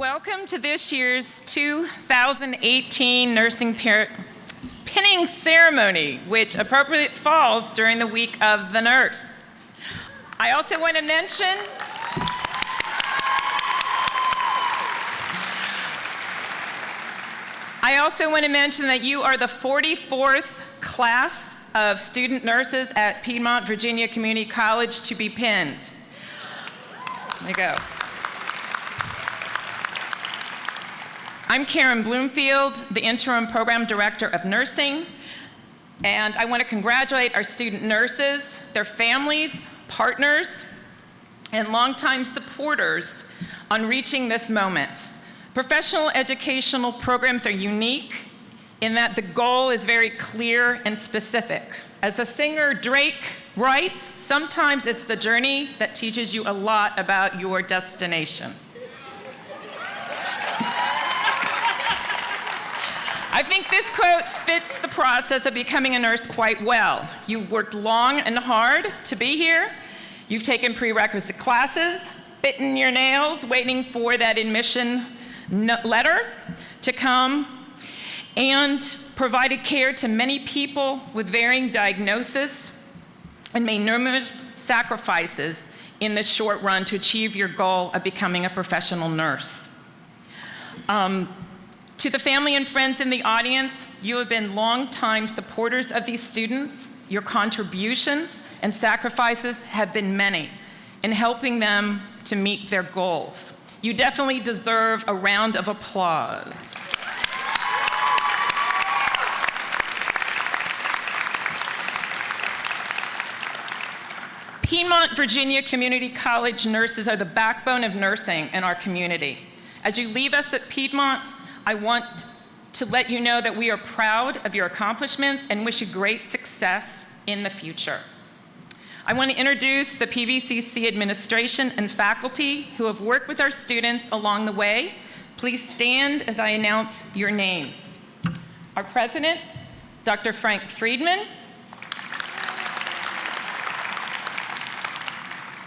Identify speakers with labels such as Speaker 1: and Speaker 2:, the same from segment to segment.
Speaker 1: Welcome to this year's 2018 Nursing Pinning Ceremony, which appropriately falls during the Week of the Nurse. I also want to mention that you are the 44th class of student nurses at Piedmont Virginia Community College to be pinned. There you go. I'm Karen Bloomfield, the Interim Program Director of Nursing, and I want to congratulate our student nurses, their families, partners, and longtime supporters on reaching this moment. Professional educational programs are unique in that the goal is very clear and specific. As a singer Drake writes, sometimes it's the journey that teaches you a lot about your destination. I think this quote fits the process of becoming a nurse quite well. You've worked long and hard to be here. You've taken prerequisite classes, bitten your nails, waiting for that admission letter to come, and provided care to many people with varying diagnoses and made numerous sacrifices in the short run to achieve your goal of becoming a professional nurse. To the family and friends in the audience, you have been longtime supporters of these students. Your contributions and sacrifices have been many in helping them to meet their goals. You definitely deserve a round of applause. Piedmont Virginia Community College nurses are the backbone of nursing in our community. As you leave us at Piedmont, I want to let you know that we are proud of your accomplishments and wish you great success in the future. I want to introduce the PVCC administration and faculty who have worked with our students along the way. Please stand as I announce your name. Our president, Dr. Frank Friedman.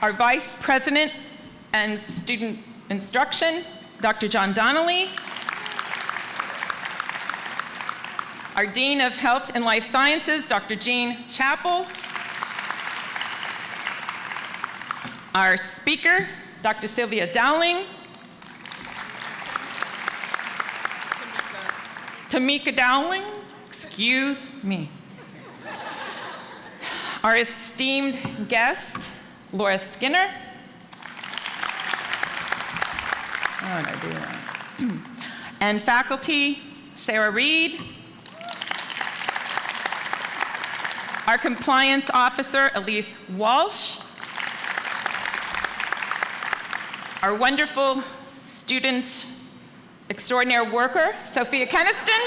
Speaker 1: Our vice president and student instruction, Dr. John Donnelly. Our Dean of Health and Life Sciences, Dr. Jean Chappell. Our speaker, Dr. Sylvia Dowling. Tamika Dowling, excuse me. Our esteemed guest, Laura Skinner. How did I do that? And faculty, Sarah Reed. Our compliance officer, Elise Walsh. Our wonderful student extraordinary worker, Sophia Keniston.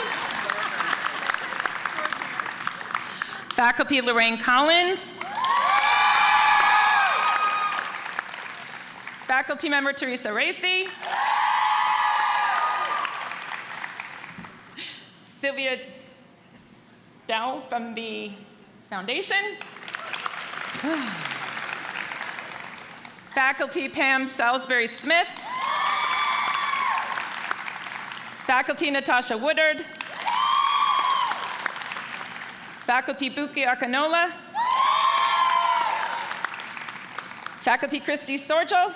Speaker 1: Faculty, Lorraine Collins. Faculty member, Teresa Racy. Sylvia Dow from the Foundation. Faculty Pam Salisbury-Smith. Faculty Natasha Woodard. Faculty Buki Akanola. Faculty Christy Sorgel.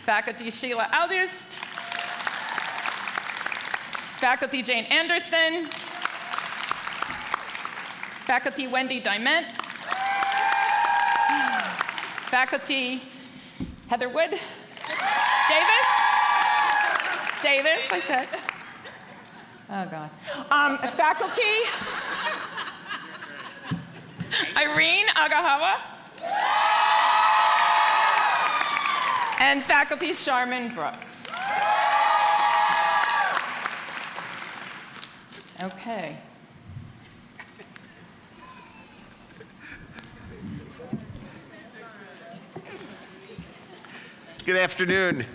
Speaker 1: Faculty Sheila Aldust. Faculty Jane Anderson. Faculty Wendy Diment. Faculty Heather Wood. Davis, I said. Oh, God. Faculty Irene Agahawa. And faculty Charmin Brooks. Okay.
Speaker 2: Good afternoon.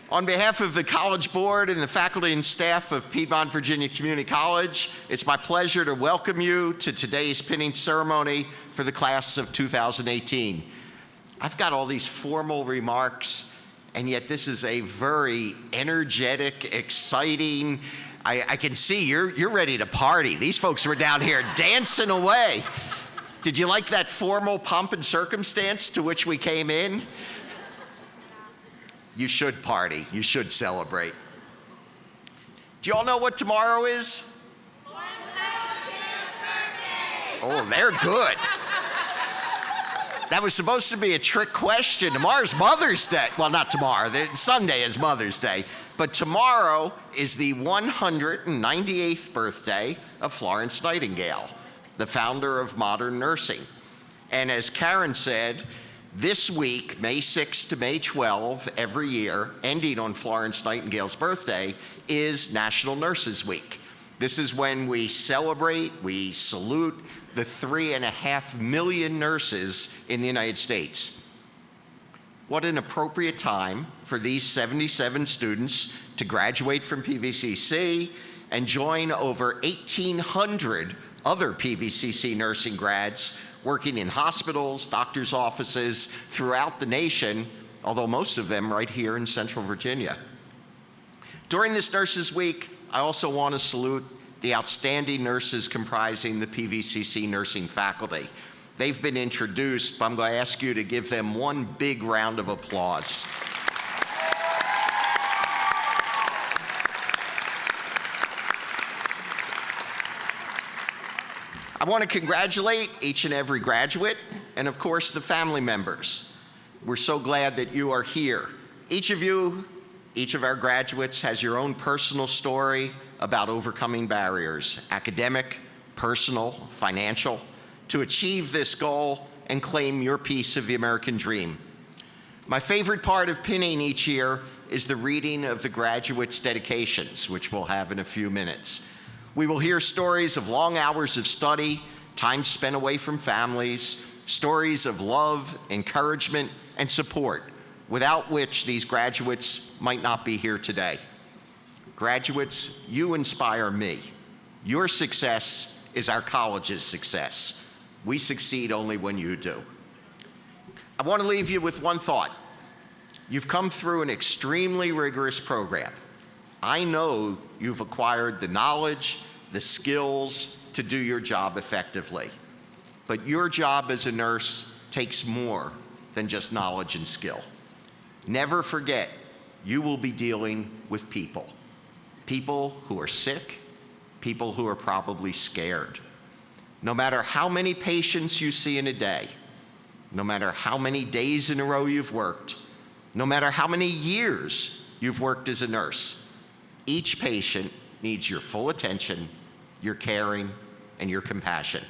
Speaker 2: On behalf of the College Board and the faculty and staff of Piedmont Virginia Community College, it's my pleasure to welcome you to today's pinning ceremony for the class of 2018. I've got all these formal remarks, and yet this is a very energetic, exciting, I can see you're ready to party. These folks were down here dancing away. Did you like that formal pomp and circumstance to which we came in? You should party. You should celebrate. Do you all know what tomorrow is? Oh, they're good. That was supposed to be a trick question. Tomorrow's Mother's Day. Well, not tomorrow. Sunday is Mother's Day. But tomorrow is the 198th birthday of Florence Nightingale, the founder of modern nursing. And as Karen said, this week, May 6 to May 12, every year, ending on Florence Nightingale's birthday, is National Nurses Week. This is when we celebrate, we salute the 3.5 million nurses in the United States. What an appropriate time for these 77 students to graduate from PVCC and join over 1,800 other PVCC nursing grads working in hospitals, doctors' offices throughout the nation, although most of them right here in Central Virginia. During this Nurses Week, I also want to salute the outstanding nurses comprising the PVCC nursing faculty. They've been introduced, but I'm going to ask you to give them one big round of applause. I want to congratulate each and every graduate, and of course the family members. We're so glad that you are here. Each of our graduates has your own personal story about overcoming barriers, academic, personal, financial, to achieve this goal and claim your piece of the American dream. My favorite part of pinning each year is the reading of the graduates' dedications, which we'll have in a few minutes. We will hear stories of long hours of study, time spent away from families, stories of love, encouragement, and support, without which these graduates might not be here today. Graduates, you inspire me. Your success is our college's success. We succeed only when you do. I want to leave you with one thought. You've come through an extremely rigorous program. I know you've acquired the knowledge, the skills to do your job effectively. But your job as a nurse takes more than just knowledge and skill. Never forget, you will be dealing with people. People who are sick, people who are probably scared. No matter how many patients you see in a day, no matter how many days in a row you've worked, no matter how many years you've worked as a nurse, each patient needs your full attention, your caring, and your compassion.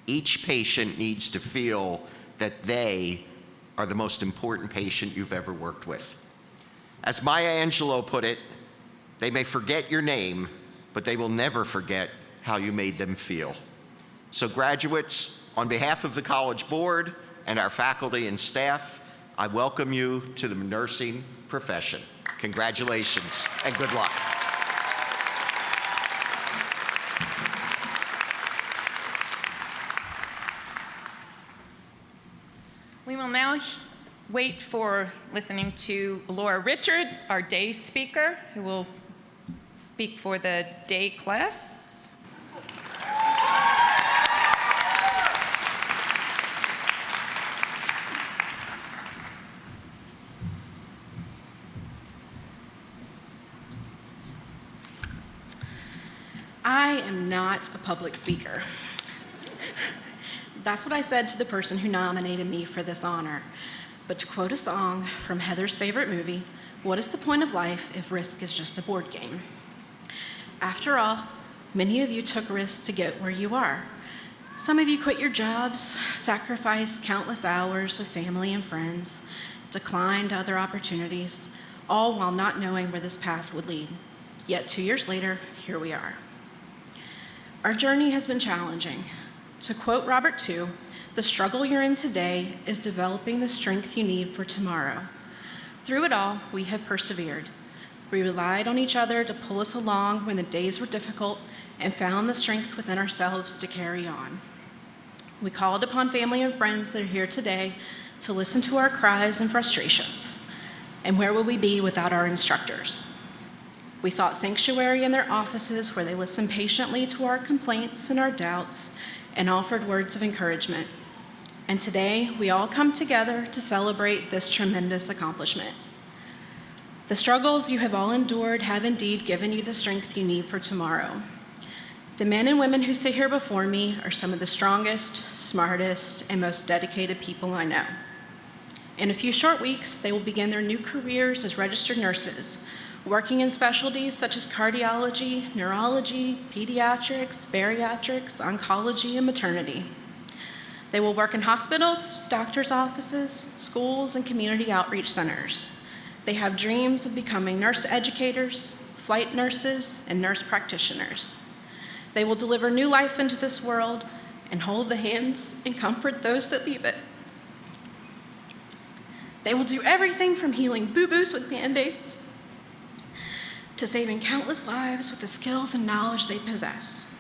Speaker 2: Each patient needs to feel that they are the most important patient you've ever worked with. As Maya Angelou put it, they may forget your name, but they will never forget how you made them feel. So graduates, on behalf of the College Board and our faculty and staff, I welcome you to the nursing profession. Congratulations and good luck.
Speaker 1: We will now wait for listening to Laura Richards, our day speaker, who will speak for the day class.
Speaker 3: I am not a public speaker. That's what I said to the person who nominated me for this honor. But to quote a song from Heather's favorite movie, what is the point of life if risk is just a board game? After all, many of you took risks to get where you are. Some of you quit your jobs, sacrificed countless hours with family and friends, declined other opportunities, all while not knowing where this path would lead. Yet 2 years later, here we are. Our journey has been challenging. To quote Robert II, the struggle you're in today is developing the strength you need for tomorrow. Through it all, we have persevered. We relied on each other to pull us along when the days were difficult and found the strength within ourselves to carry on. We called upon family and friends that are here today to listen to our cries and frustrations. And where would we be without our instructors? We sought sanctuary in their offices where they listened patiently to our complaints and our doubts and offered words of encouragement. And today, we all come together to celebrate this tremendous accomplishment. The struggles you have all endured have indeed given you the strength you need for tomorrow. The men and women who sit here before me are some of the strongest, smartest, and most dedicated people I know. In a few short weeks, they will begin their new careers as registered nurses, working in specialties such as cardiology, neurology, pediatrics, bariatrics, oncology, and maternity. They will work in hospitals, doctors' offices, schools, and community outreach centers. They have dreams of becoming nurse educators, flight nurses, and nurse practitioners. They will deliver new life into this world and hold the hands and comfort those that leave it. They will do everything from healing boo-boos with Band-Aids to saving countless lives with the skills and knowledge they possess.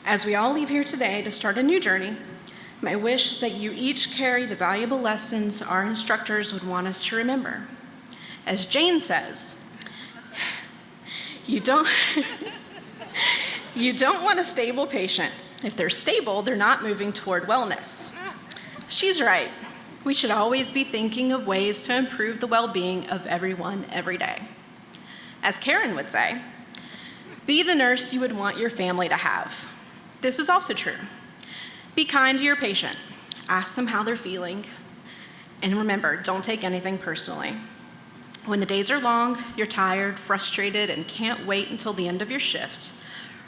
Speaker 3: As we all leave here today to start a new journey, my wish is that you each carry the valuable lessons our instructors would want us to remember. As Jane says, you don't want a stable patient. If they're stable, they're not moving toward wellness. She's right. We should always be thinking of ways to improve the well-being of everyone every day. As Karen would say, be the nurse you would want your family to have. This is also true. Be kind to your patient. Ask them how they're feeling. And remember, don't take anything personally. When the days are long, you're tired, frustrated, and can't wait until the end of your shift,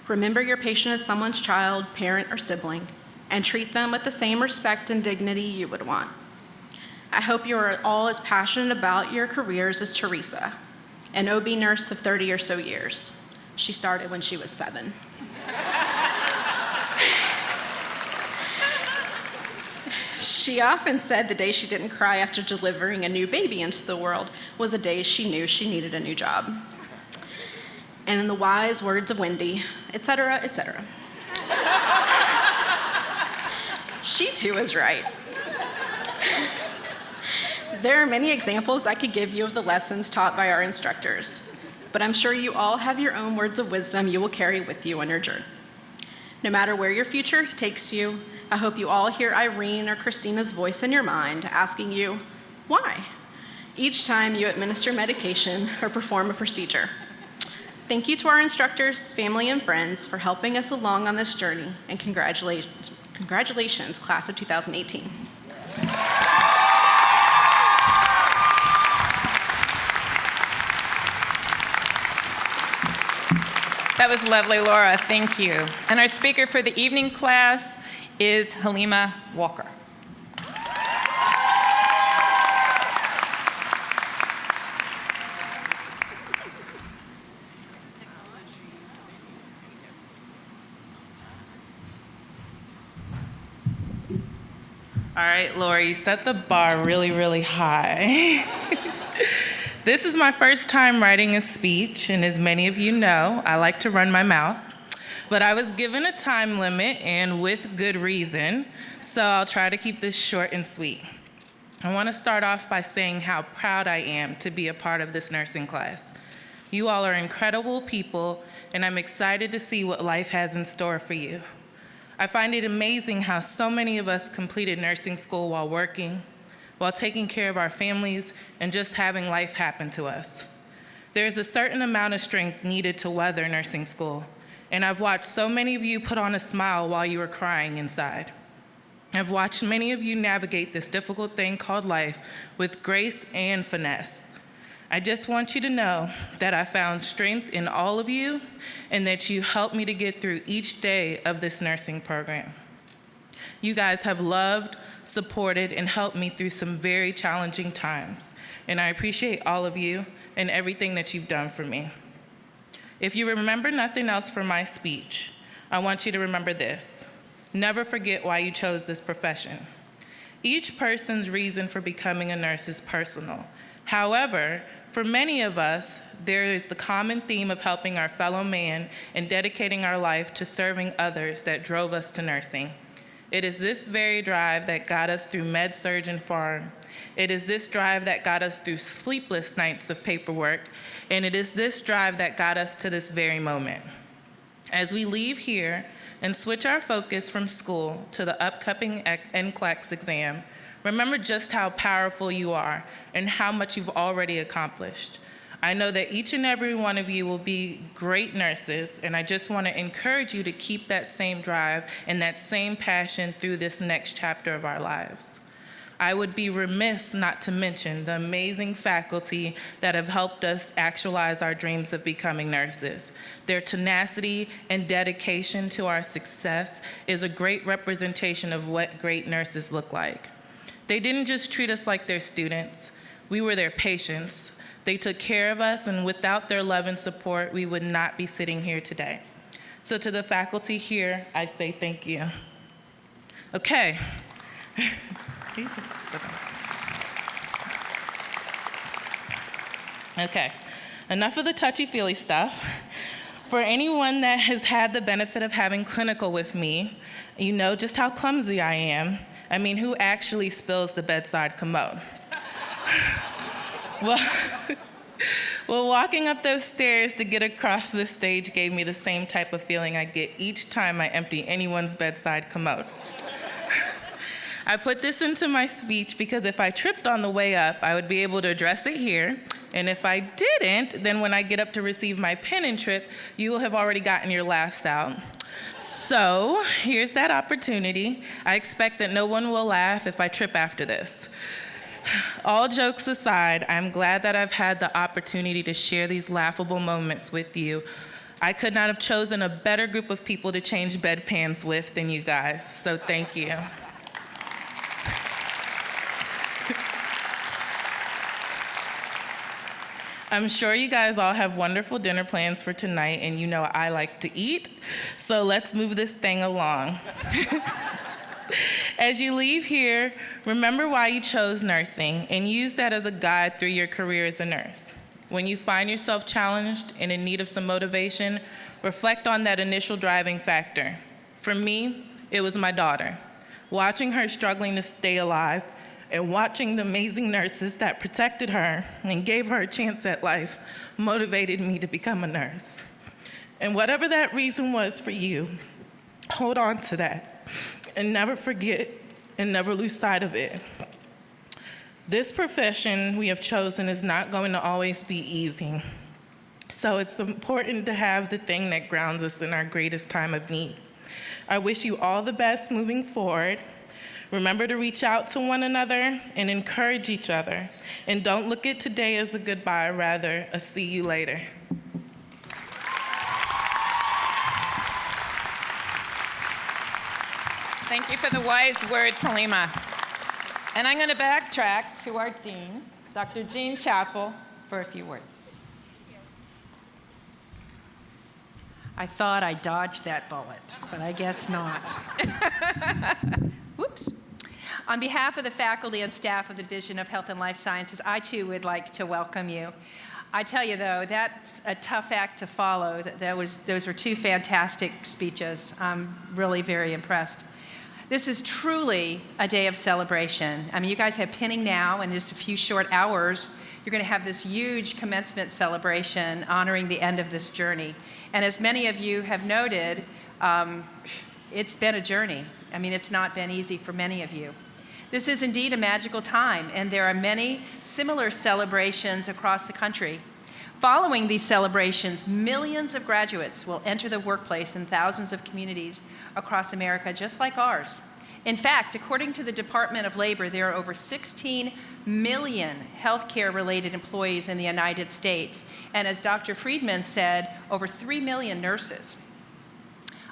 Speaker 3: remember your patient as someone's child, parent, or sibling, and treat them with the same respect and dignity you would want. I hope you are all as passionate about your careers as Teresa, an OB nurse of 30 or so years. She started when she was 7. She often said the day she didn't cry after delivering a new baby into the world was a day she knew she needed a new job. And in the wise words of Wendy, et cetera, et cetera. She too is right. There are many examples I could give you of the lessons taught by our instructors, but I'm sure you all have your own words of wisdom you will carry with you on your journey. No matter where your future takes you, I hope you all hear Irene or Christina's voice in your mind asking you, why? Each time you administer medication or perform a procedure. Thank you to our instructors, family, and friends for helping us along on this journey, and congratulations, class of 2018.
Speaker 1: That was lovely, Laura. Thank you. And our speaker for the evening class is Halima Walker.
Speaker 4: All right, Laura, you set the bar really, really high. This is my first time writing a speech, and as many of you know, I like to run my mouth. But I was given a time limit, and with good reason, so I'll try to keep this short and sweet. I want to start off by saying how proud I am to be a part of this nursing class. You all are incredible people, and I'm excited to see what life has in store for you. I find it amazing how so many of us completed nursing school while working, while taking care of our families, and just having life happen to us. There's a certain amount of strength needed to weather nursing school, and I've watched so many of you put on a smile while you were crying inside. I've watched many of you navigate this difficult thing called life with grace and finesse. I just want you to know that I found strength in all of you and that you helped me to get through each day of this nursing program. You guys have loved, supported, and helped me through some very challenging times, and I appreciate all of you and everything that you've done for me. If you remember nothing else from my speech, I want you to remember this. Never forget why you chose this profession. Each person's reason for becoming a nurse is personal. However, for many of us, there is the common theme of helping our fellow man and dedicating our life to serving others that drove us to nursing. It is this very drive that got us through med-surg and farm. It is this drive that got us through sleepless nights of paperwork, and it is this drive that got us to this very moment. As we leave here and switch our focus from school to the upcoming NCLEX exam, remember just how powerful you are and how much you've already accomplished. I know that each and every one of you will be great nurses, and I just want to encourage you to keep that same drive and that same passion through this next chapter of our lives. I would be remiss not to mention the amazing faculty that have helped us actualize our dreams of becoming nurses. Their tenacity and dedication to our success is a great representation of what great nurses look like. They didn't just treat us like their students, we were their patients. They took care of us, and without their love and support, we would not be sitting here today. So to the faculty here, I say thank you. Okay. Okay, enough of the touchy-feely stuff. For anyone that has had the benefit of having clinical with me, you know just how clumsy I am. I mean, who actually spills the bedside commode? Well, walking up those stairs to get across this stage gave me the same type of feeling I get each time I empty anyone's bedside commode. I put this into my speech because if I tripped on the way up, I would be able to address it here. And if I didn't, then when I get up to receive my pen and trip, you will have already gotten your laughs out. So here's that opportunity. I expect that no one will laugh if I trip after this. All jokes aside, I'm glad that I've had the opportunity to share these laughable moments with you. I could not have chosen a better group of people to change bedpans with than you guys, so thank you. I'm sure you guys all have wonderful dinner plans for tonight, and you know I like to eat, so let's move this thing along. As you leave here, remember why you chose nursing and use that as a guide through your career as a nurse. When you find yourself challenged and in need of some motivation, reflect on that initial driving factor. For me, it was my daughter. Watching her struggling to stay alive and watching the amazing nurses that protected her and gave her a chance at life motivated me to become a nurse. And whatever that reason was for you, hold on to that and never forget and never lose sight of it. This profession we have chosen is not going to always be easy. So it's important to have the thing that grounds us in our greatest time of need. I wish you all the best moving forward. Remember to reach out to one another and encourage each other. And don't look at today as a goodbye, rather a see you later.
Speaker 1: Thank you for the wise words, Halima. And I'm going to backtrack to our dean, Dr. Jean Chappell, for a few words.
Speaker 5: I thought I dodged that bullet, but I guess not. Whoops. On behalf of the faculty and staff of the Division of Health and Life Sciences, I too would like to welcome you. I tell you though, that's a tough act to follow. Those were two fantastic speeches. I'm really very impressed. This is truly a day of celebration. I mean, you guys have pinning now, and in just a few short hours, you're going to have this huge commencement celebration honoring the end of this journey. And as many of you have noted, it's been a journey. I mean, it's not been easy for many of you. This is indeed a magical time, and there are many similar celebrations across the country. Following these celebrations, millions of graduates will enter the workplace in thousands of communities across America, just like ours. In fact, according to the Department of Labor, there are over 16 million healthcare-related employees in the United States, and as Dr. Friedman said, over 3 million nurses.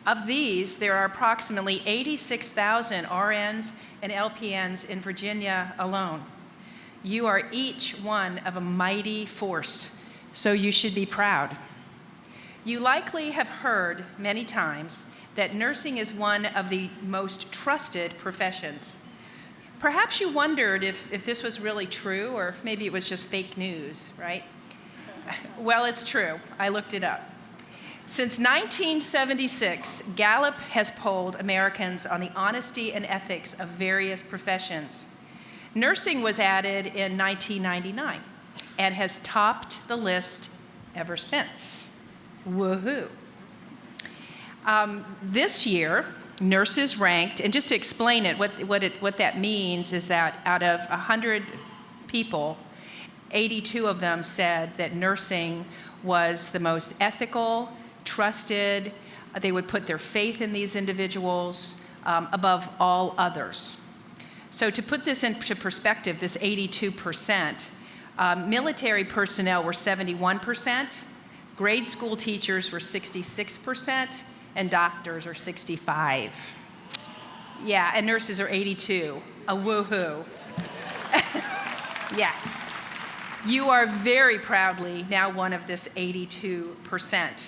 Speaker 5: Of these, there are approximately 86,000 RNs and LPNs in Virginia alone. You are each one of a mighty force, so you should be proud. You likely have heard many times that nursing is one of the most trusted professions. Perhaps you wondered if this was really true, or if maybe it was just fake news, right? Well, it's true. I looked it up. Since 1976, Gallup has polled Americans on the honesty and ethics of various professions. Nursing was added in 1999 and has topped the list ever since. Woohoo. This year, nurses ranked, and just to explain it, what that means is that out of 100 people, 82 of them said that nursing was the most ethical, trusted. They would put their faith in these individuals above all others. So to put this into perspective, this 82%, military personnel were 71%, grade school teachers were 66%, and doctors are 65%. Yeah, and nurses are 82%. A woohoo. Yeah. You are very proudly now one of this 82%.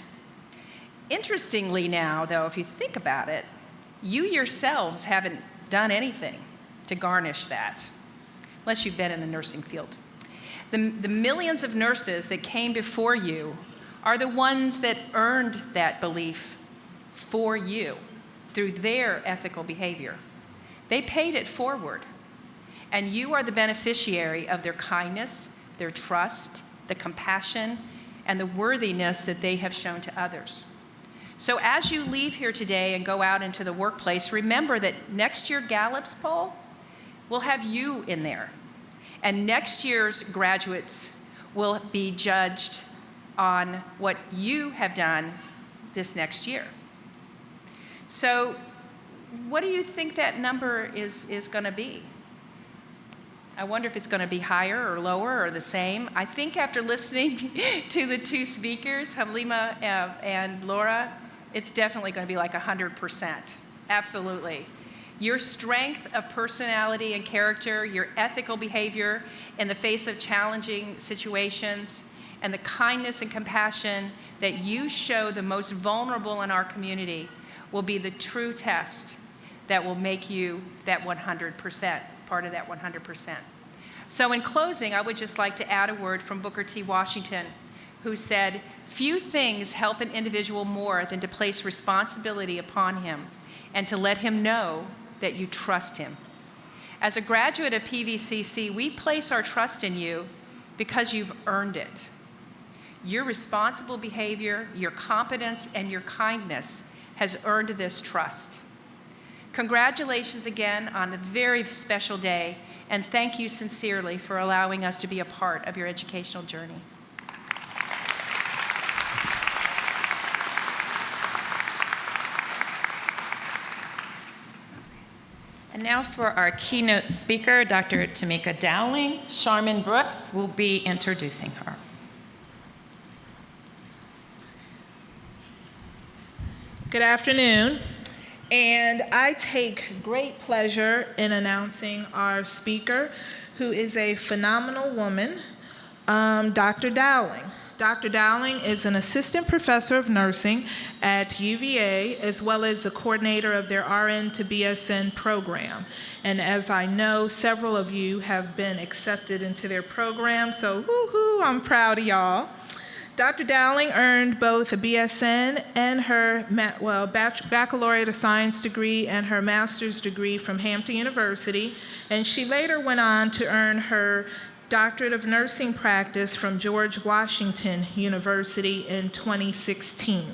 Speaker 5: Interestingly now, though, if you think about it, you yourselves haven't done anything to garnish that, unless you've been in the nursing field. The millions of nurses that came before you are the ones that earned that belief for you through their ethical behavior. They paid it forward, and you are the beneficiary of their kindness, their trust, the compassion, and the worthiness that they have shown to others. So as you leave here today and go out into the workplace, remember that next year Gallup's poll will have you in there. And next year's graduates will be judged on what you have done this next year. So what do you think that number is going to be? I wonder if it's going to be higher or lower or the same. I think after listening to the two speakers, Halima and Laura, it's definitely going to be like 100%. Absolutely. Your strength of personality and character, your ethical behavior in the face of challenging situations, and the kindness and compassion that you show the most vulnerable in our community will be the true test that will make you that 100%, part of that 100%. So in closing, I would just like to add a word from Booker T. Washington, who said, "Few things help an individual more than to place responsibility upon him and to let him know that you trust him." As a graduate of PVCC, we place our trust in you because you've earned it. Your responsible behavior, your competence, and your kindness has earned this trust. Congratulations again on a very special day, and thank you sincerely for allowing us to be a part of your educational journey.
Speaker 1: And now for our keynote speaker, Dr. Tamika Dowling. Charmin Brooks will be introducing her.
Speaker 6: Good afternoon, and I take great pleasure in announcing our speaker, who is a phenomenal woman, Dr. Dowling. Dr. Dowling is an assistant professor of nursing at UVA, as well as the coordinator of their RN to BSN program. And as I know, several of you have been accepted into their program, so woohoo, I'm proud of y'all. Dr. Dowling earned both a BSN and her Baccalaureate of Science degree and her master's degree from Hampton University, and she later went on to earn her Doctorate of Nursing Practice from George Washington University in 2016.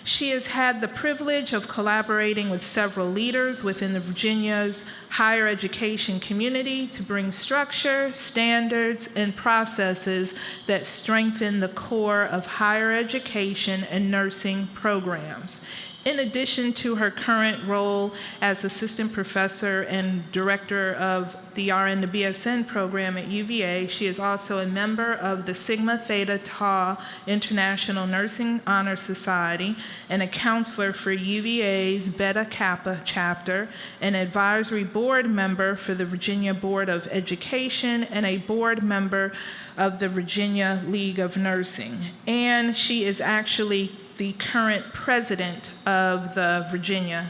Speaker 6: She has had the privilege of collaborating with several leaders within the Virginia's higher education community to bring structure, standards, and processes that strengthen the core of higher education and nursing programs. In addition to her current role as assistant professor and director of the RN to BSN program at UVA, she is also a member of the Sigma Theta Tau International Nursing Honor Society and a counselor for UVA's Beta Kappa chapter, an advisory board member for the Virginia Board of Education, and a board member of the Virginia League of Nursing. And she is actually the current president of the Virginia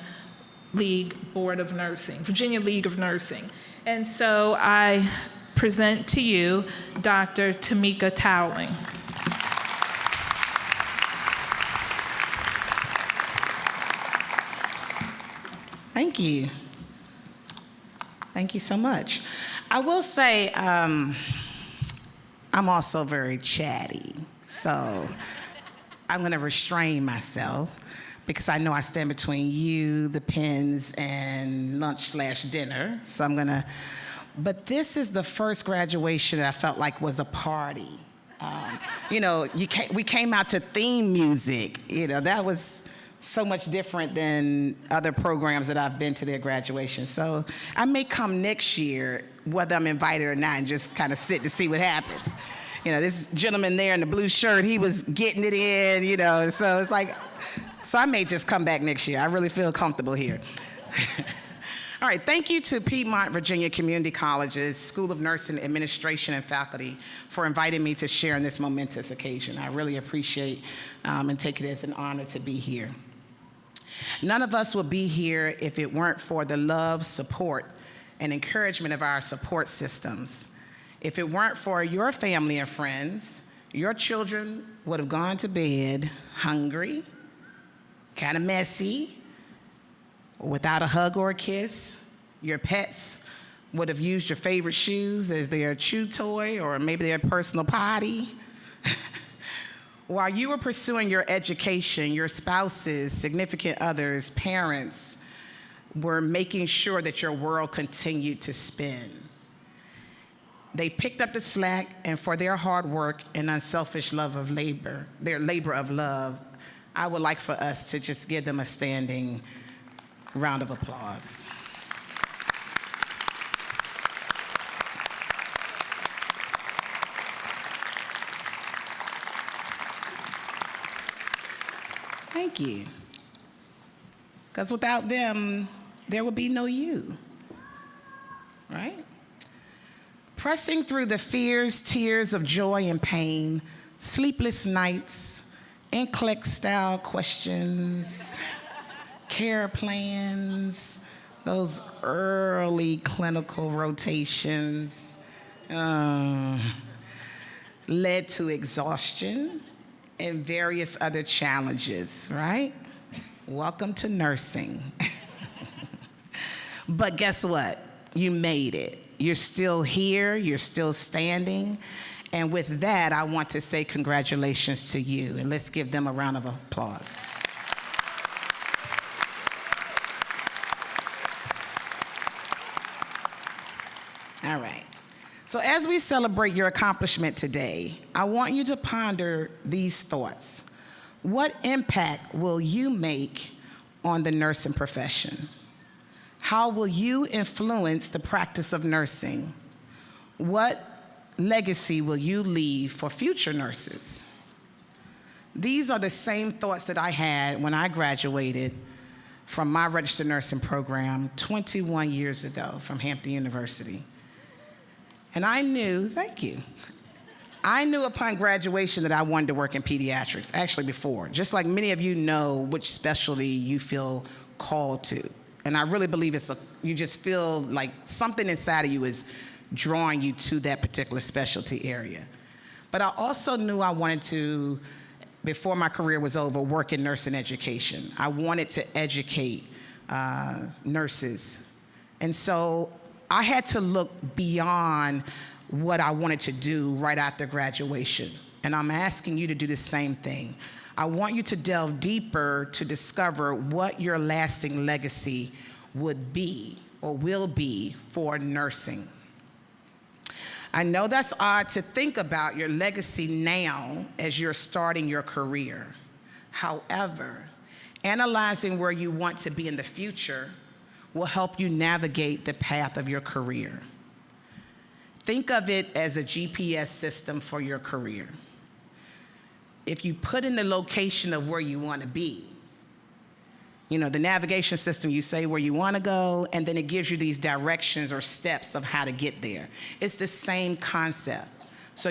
Speaker 6: League of Nursing. And so I present to you Dr. Tamika Dowling.
Speaker 7: thank you. Thank you so much. I will say, I'm also very chatty, so I'm gonna restrain myself because I know I stand between you, the pens, and lunch/dinner, so but this is the first graduation that I felt like was a party. We came out to theme music, that was so much different than other programs that I've been to their graduation. So I may come next year, whether I'm invited or not, and just kind of sit to see what happens. This gentleman there in the blue shirt, he was getting it in, so it's like, so I may just come back next year. I really feel comfortable here. All right, thank you to Piedmont Virginia Community College's School of Nursing Administration and faculty for inviting me to share in this momentous occasion. I really appreciate and take it as an honor to be here. None of us would be here if it weren't for the love, support, and encouragement of our support systems. If it weren't for your family and friends, your children would have gone to bed hungry, kind of messy, without a hug or a kiss. Your pets would have used your favorite shoes as their chew toy or maybe their personal potty. While you were pursuing your education, your spouses, significant others, parents were making sure that your world continued to spin. They picked up the slack, and for their hard work and unselfish love of labor, their labor of love, I would like for us to just give them a standing round of applause. Thank you. Because without them, there would be no you, right? Pressing through the fears, tears of joy and pain, sleepless nights, NCLEX-style questions, care plans, those early clinical rotations led to exhaustion and various other challenges, right? Welcome to nursing. But guess what? You made it. You're still here, you're still standing. And with that, I want to say congratulations to you. And let's give them a round of applause. All right. So as we celebrate your accomplishment today, I want you to ponder these thoughts. What impact will you make on the nursing profession? How will you influence the practice of nursing? What legacy will you leave for future nurses? These are the same thoughts that I had when I graduated from my registered nursing program 21 years ago from Hampton University. And I knew, thank you, I knew upon graduation that I wanted to work in pediatrics, actually before, just like many of you know which specialty you feel called to. And I really believe you just feel like something inside of you is drawing you to that particular specialty area. But I also knew I wanted to, before my career was over, work in nursing education. I wanted to educate nurses. And so I had to look beyond what I wanted to do right after graduation. And I'm asking you to do the same thing. I want you to delve deeper to discover what your lasting legacy would be or will be for nursing. I know that's odd to think about your legacy now as you're starting your career. However, analyzing where you want to be in the future will help you navigate the path of your career. Think of it as a GPS system for your career. If you put in the location of where you want to be, the navigation system, you say where you want to go, and then it gives you these directions or steps of how to get there. It's the same concept. So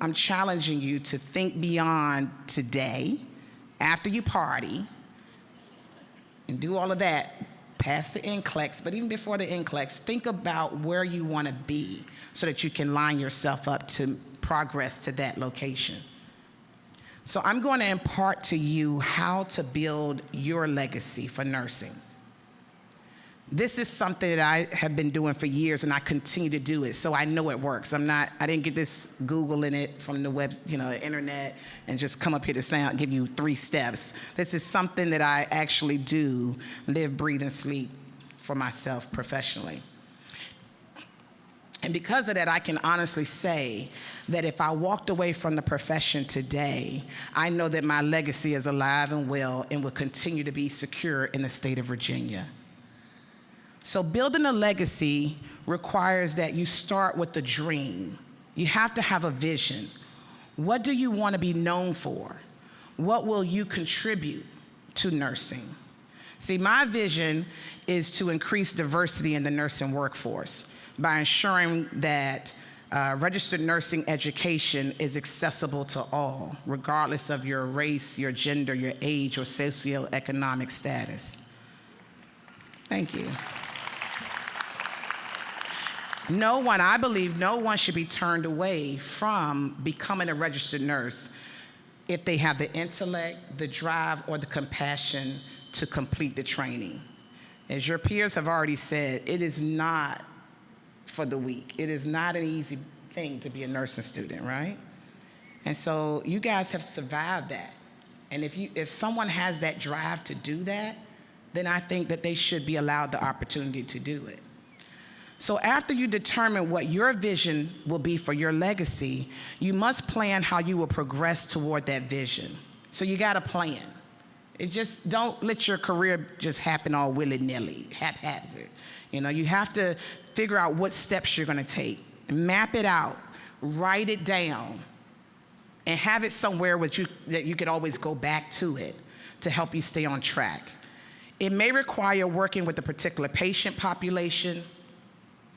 Speaker 7: I'm challenging you to think beyond today, after you party, and do all of that, past the NCLEX, but even before the NCLEX, think about where you want to be so that you can line yourself up to progress to that location. So I'm going to impart to you how to build your legacy for nursing. This is something that I have been doing for years, and I continue to do it, so I know it works. I didn't get this Googling it from the web, internet, and just come up here to give you 3 steps. This is something that I actually do, live, breathe, and sleep for myself professionally. And because of that, I can honestly say that if I walked away from the profession today, I know that my legacy is alive and well and will continue to be secure in the state of Virginia. So building a legacy requires that you start with a dream. You have to have a vision. What do you want to be known for? What will you contribute to nursing? See, my vision is to increase diversity in the nursing workforce by ensuring that registered nursing education is accessible to all, regardless of your race, your gender, your age, or socioeconomic status. Thank you. I believe no one should be turned away from becoming a registered nurse if they have the intellect, the drive, or the compassion to complete the training. As your peers have already said, it is not for the weak. It is not an easy thing to be a nursing student, right? And so you guys have survived that. And if someone has that drive to do that, then I think that they should be allowed the opportunity to do it. So after you determine what your vision will be for your legacy, you must plan how you will progress toward that vision. So you got to plan. Don't let your career just happen all willy-nilly, haphazard. You have to figure out what steps you're going to take, map it out, write it down, and have it somewhere that you could always go back to it to help you stay on track. It may require working with a particular patient population,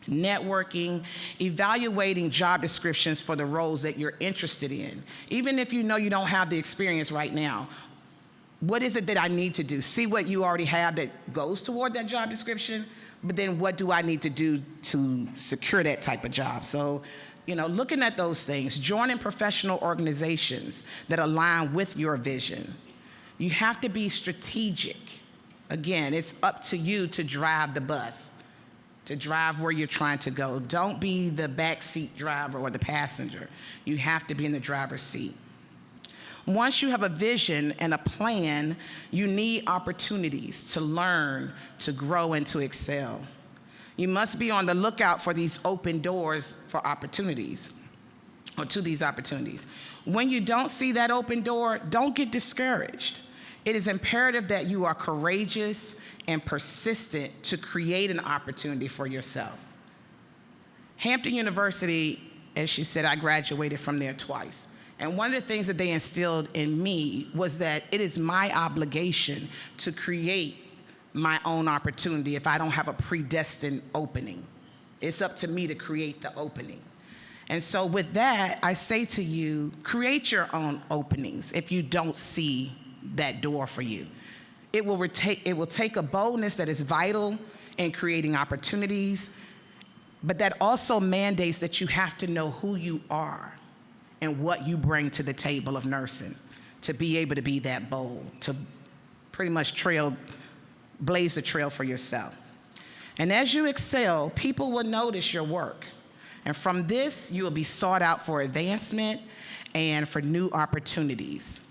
Speaker 7: networking, evaluating job descriptions for the roles that you're interested in. Even if you know you don't have the experience right now, what is it that I need to do? See what you already have that goes toward that job description, but then what do I need to do to secure that type of job? So, looking at those things, joining professional organizations that align with your vision. You have to be strategic. Again, it's up to you to drive the bus, to drive where you're trying to go. Don't be the backseat driver or the passenger. You have to be in the driver's seat. Once you have a vision and a plan, you need opportunities to learn, to grow, and to excel. You must be on the lookout for these open doors for opportunities, or to these opportunities. When you don't see that open door, don't get discouraged. It is imperative that you are courageous and persistent to create an opportunity for yourself. Hampton University, as she said, I graduated from there twice. And one of the things that they instilled in me was that it is my obligation to create my own opportunity if I don't have a predestined opening. It's up to me to create the opening. And so with that, I say to you, create your own openings if you don't see that door for you. It will take a boldness that is vital in creating opportunities, but that also mandates that you have to know who you are and what you bring to the table of nursing to be able to be that bold, to pretty much blaze the trail for yourself. And as you excel, people will notice your work. And from this, you will be sought out for advancement and for new opportunities.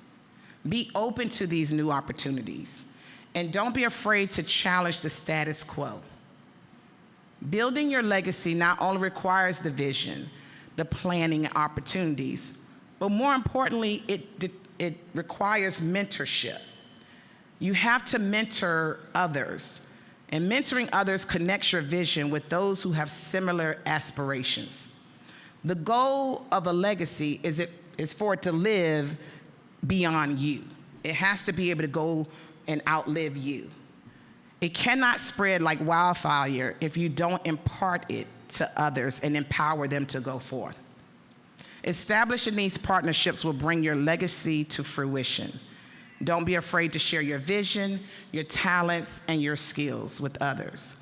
Speaker 7: Be open to these new opportunities. And don't be afraid to challenge the status quo. Building your legacy not only requires the vision, the planning and opportunities, but more importantly, it requires mentorship. You have to mentor others. And mentoring others connects your vision with those who have similar aspirations. The goal of a legacy is for it to live beyond you. It has to be able to go and outlive you. It cannot spread like wildfire if you don't impart it to others and empower them to go forth. Establishing these partnerships will bring your legacy to fruition. Don't be afraid to share your vision, your talents, and your skills with others.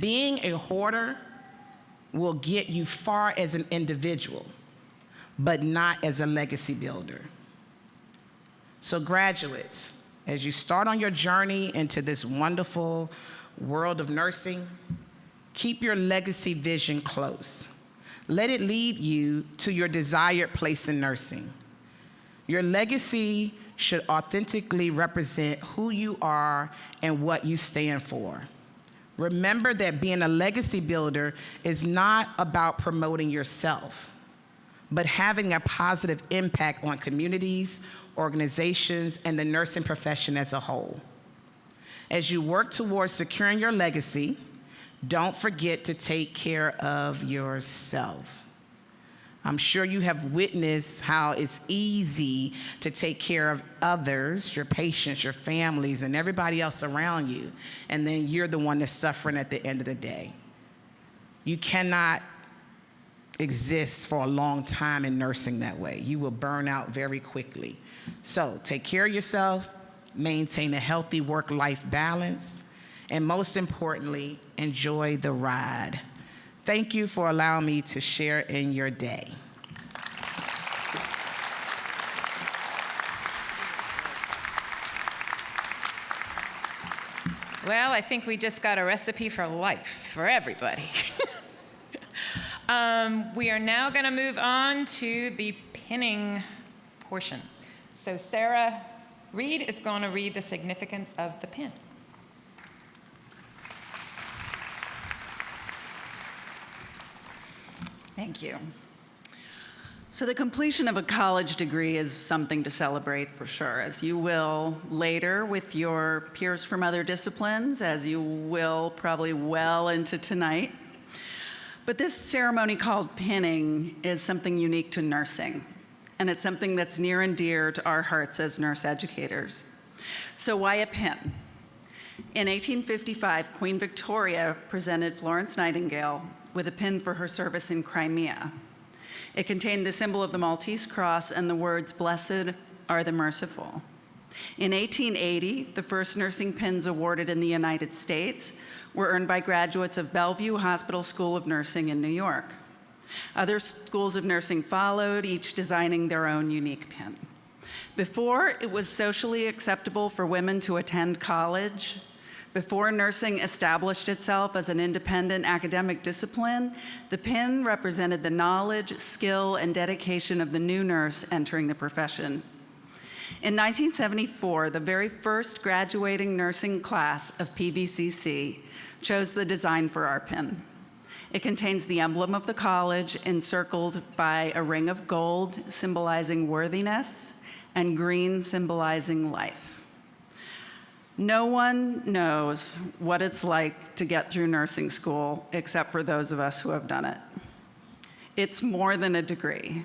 Speaker 7: Being a hoarder will get you far as an individual, but not as a legacy builder. So graduates, as you start on your journey into this wonderful world of nursing, keep your legacy vision close. Let it lead you to your desired place in nursing. Your legacy should authentically represent who you are and what you stand for. Remember that being a legacy builder is not about promoting yourself, but having a positive impact on communities, organizations, and the nursing profession as a whole. As you work towards securing your legacy, don't forget to take care of yourself. I'm sure you have witnessed how it's easy to take care of others, your patients, your families, and everybody else around you, and then you're the one that's suffering at the end of the day. You cannot exist for a long time in nursing that way. You will burn out very quickly. So take care of yourself, maintain a healthy work-life balance, and most importantly, enjoy the ride. Thank you for allowing me to share in your day.
Speaker 1: Well, I think we just got a recipe for life for everybody. We are now going to move on to the pinning portion. So Sarah Reed is going to read the significance of the pin.
Speaker 8: Thank you. So the completion of a college degree is something to celebrate for sure, as you will later with your peers from other disciplines, as you will probably well into tonight. But this ceremony called pinning is something unique to nursing, and it's something that's near and dear to our hearts as nurse educators. So why a pin? In 1855, Queen Victoria presented Florence Nightingale with a pin for her service in Crimea. It contained the symbol of the Maltese cross and the words, "Blessed are the merciful." In 1880, the first nursing pins awarded in the United States were earned by graduates of Bellevue Hospital School of Nursing in New York. Other schools of nursing followed, each designing their own unique pin. Before it was socially acceptable for women to attend college, before nursing established itself as an independent academic discipline, the pin represented the knowledge, skill, and dedication of the new nurse entering the profession. In 1974, the very first graduating nursing class of PVCC chose the design for our pin. It contains the emblem of the college encircled by a ring of gold symbolizing worthiness and green symbolizing life. No one knows what it's like to get through nursing school except for those of us who have done it. It's more than a degree.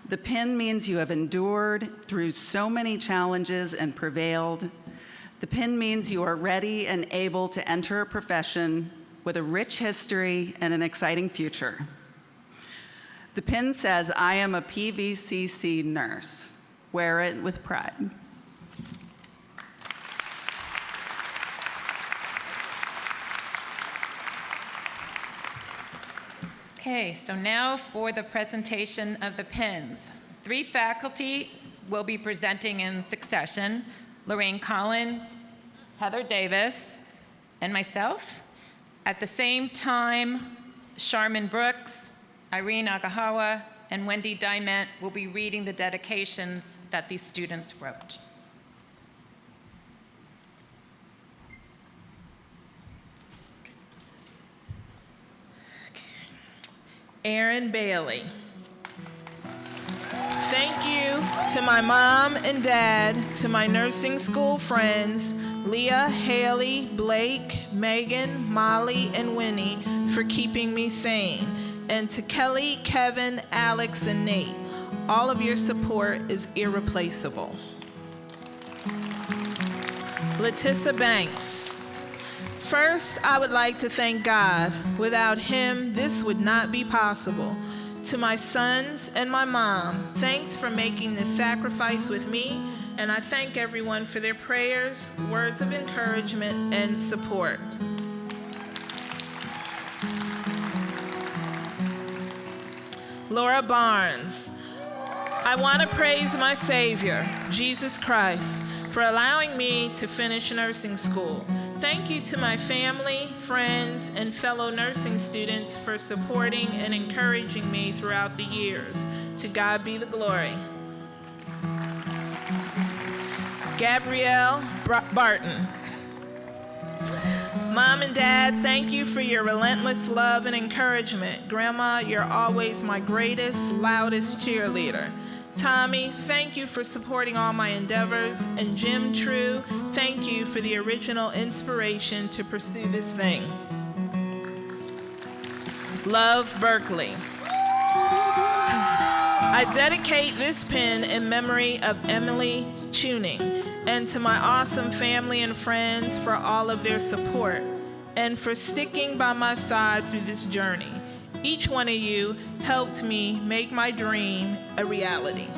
Speaker 8: The pin means you have endured through so many challenges and prevailed. The pin means you are ready and able to enter a profession with a rich history and an exciting future. The pin says, "I am a PVCC nurse." Wear it with pride.
Speaker 1: Okay, so now for the presentation of the pins. 3 faculty will be presenting in succession: Lorraine Collins, Heather Davis, and myself. At the same time, Charmin Brooks, Irene Agahawa, and Wendy Diment will be reading the dedications that these students wrote.
Speaker 6: Aaron Bailey. Thank you to my mom and dad, to my nursing school friends, Leah, Haley, Blake, Megan, Molly, and Winnie, for keeping me sane, and to Kelly, Kevin, Alex, and Nate. All of your support is irreplaceable. Letissa Banks. First, I would like to thank God. Without him, this would not be possible. To my sons and my mom, thanks for making this sacrifice with me, and I thank everyone for their prayers, words of encouragement, and support. Laura Barnes. I want to praise my Savior, Jesus Christ, for allowing me to finish nursing school. Thank you to my family, friends, and fellow nursing students for supporting and encouraging me throughout the years. To God be the glory. Gabrielle Barton. Mom and Dad, thank you for your relentless love and encouragement. Grandma, you're always my greatest, loudest cheerleader. Tommy, thank you for supporting all my endeavors. And Jim True, thank you for the original inspiration to pursue this thing. Love, Berkeley. I dedicate this pen in memory of Emily Tuning and to my awesome family and friends for all of their support and for sticking by my side through this journey. Each one of you helped me make my dream a reality.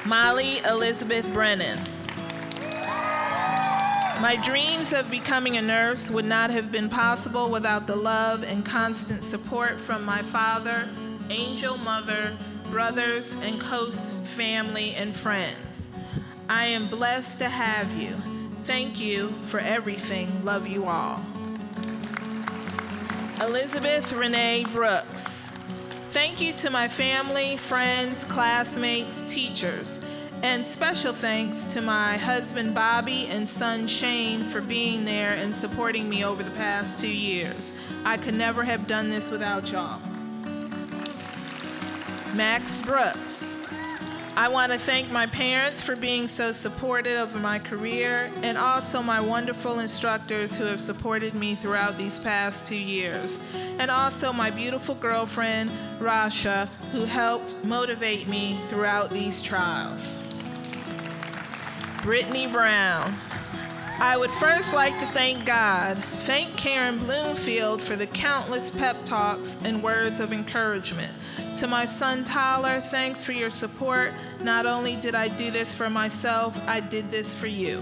Speaker 6: Molly Elizabeth Brennan. My dreams of becoming a nurse would not have been possible without the love and constant support from my father, angel mother, brothers, and host family and friends. I am blessed to have you. Thank you for everything. Love you all. Elizabeth Renee Brooks. Thank you to my family, friends, classmates, teachers, and special thanks to my husband Bobby and son Shane for being there and supporting me over the past 2 years. I could never have done this without y'all. Max Brooks. I want to thank my parents for being so supportive of my career and also my wonderful instructors who have supported me throughout these past 2 years. And also my beautiful girlfriend, Rasha, who helped motivate me throughout these trials. Brittany Brown. I would first like to thank God, thank Karen Bloomfield for the countless pep talks and words of encouragement. To my son Tyler, thanks for your support. Not only did I do this for myself, I did this for you.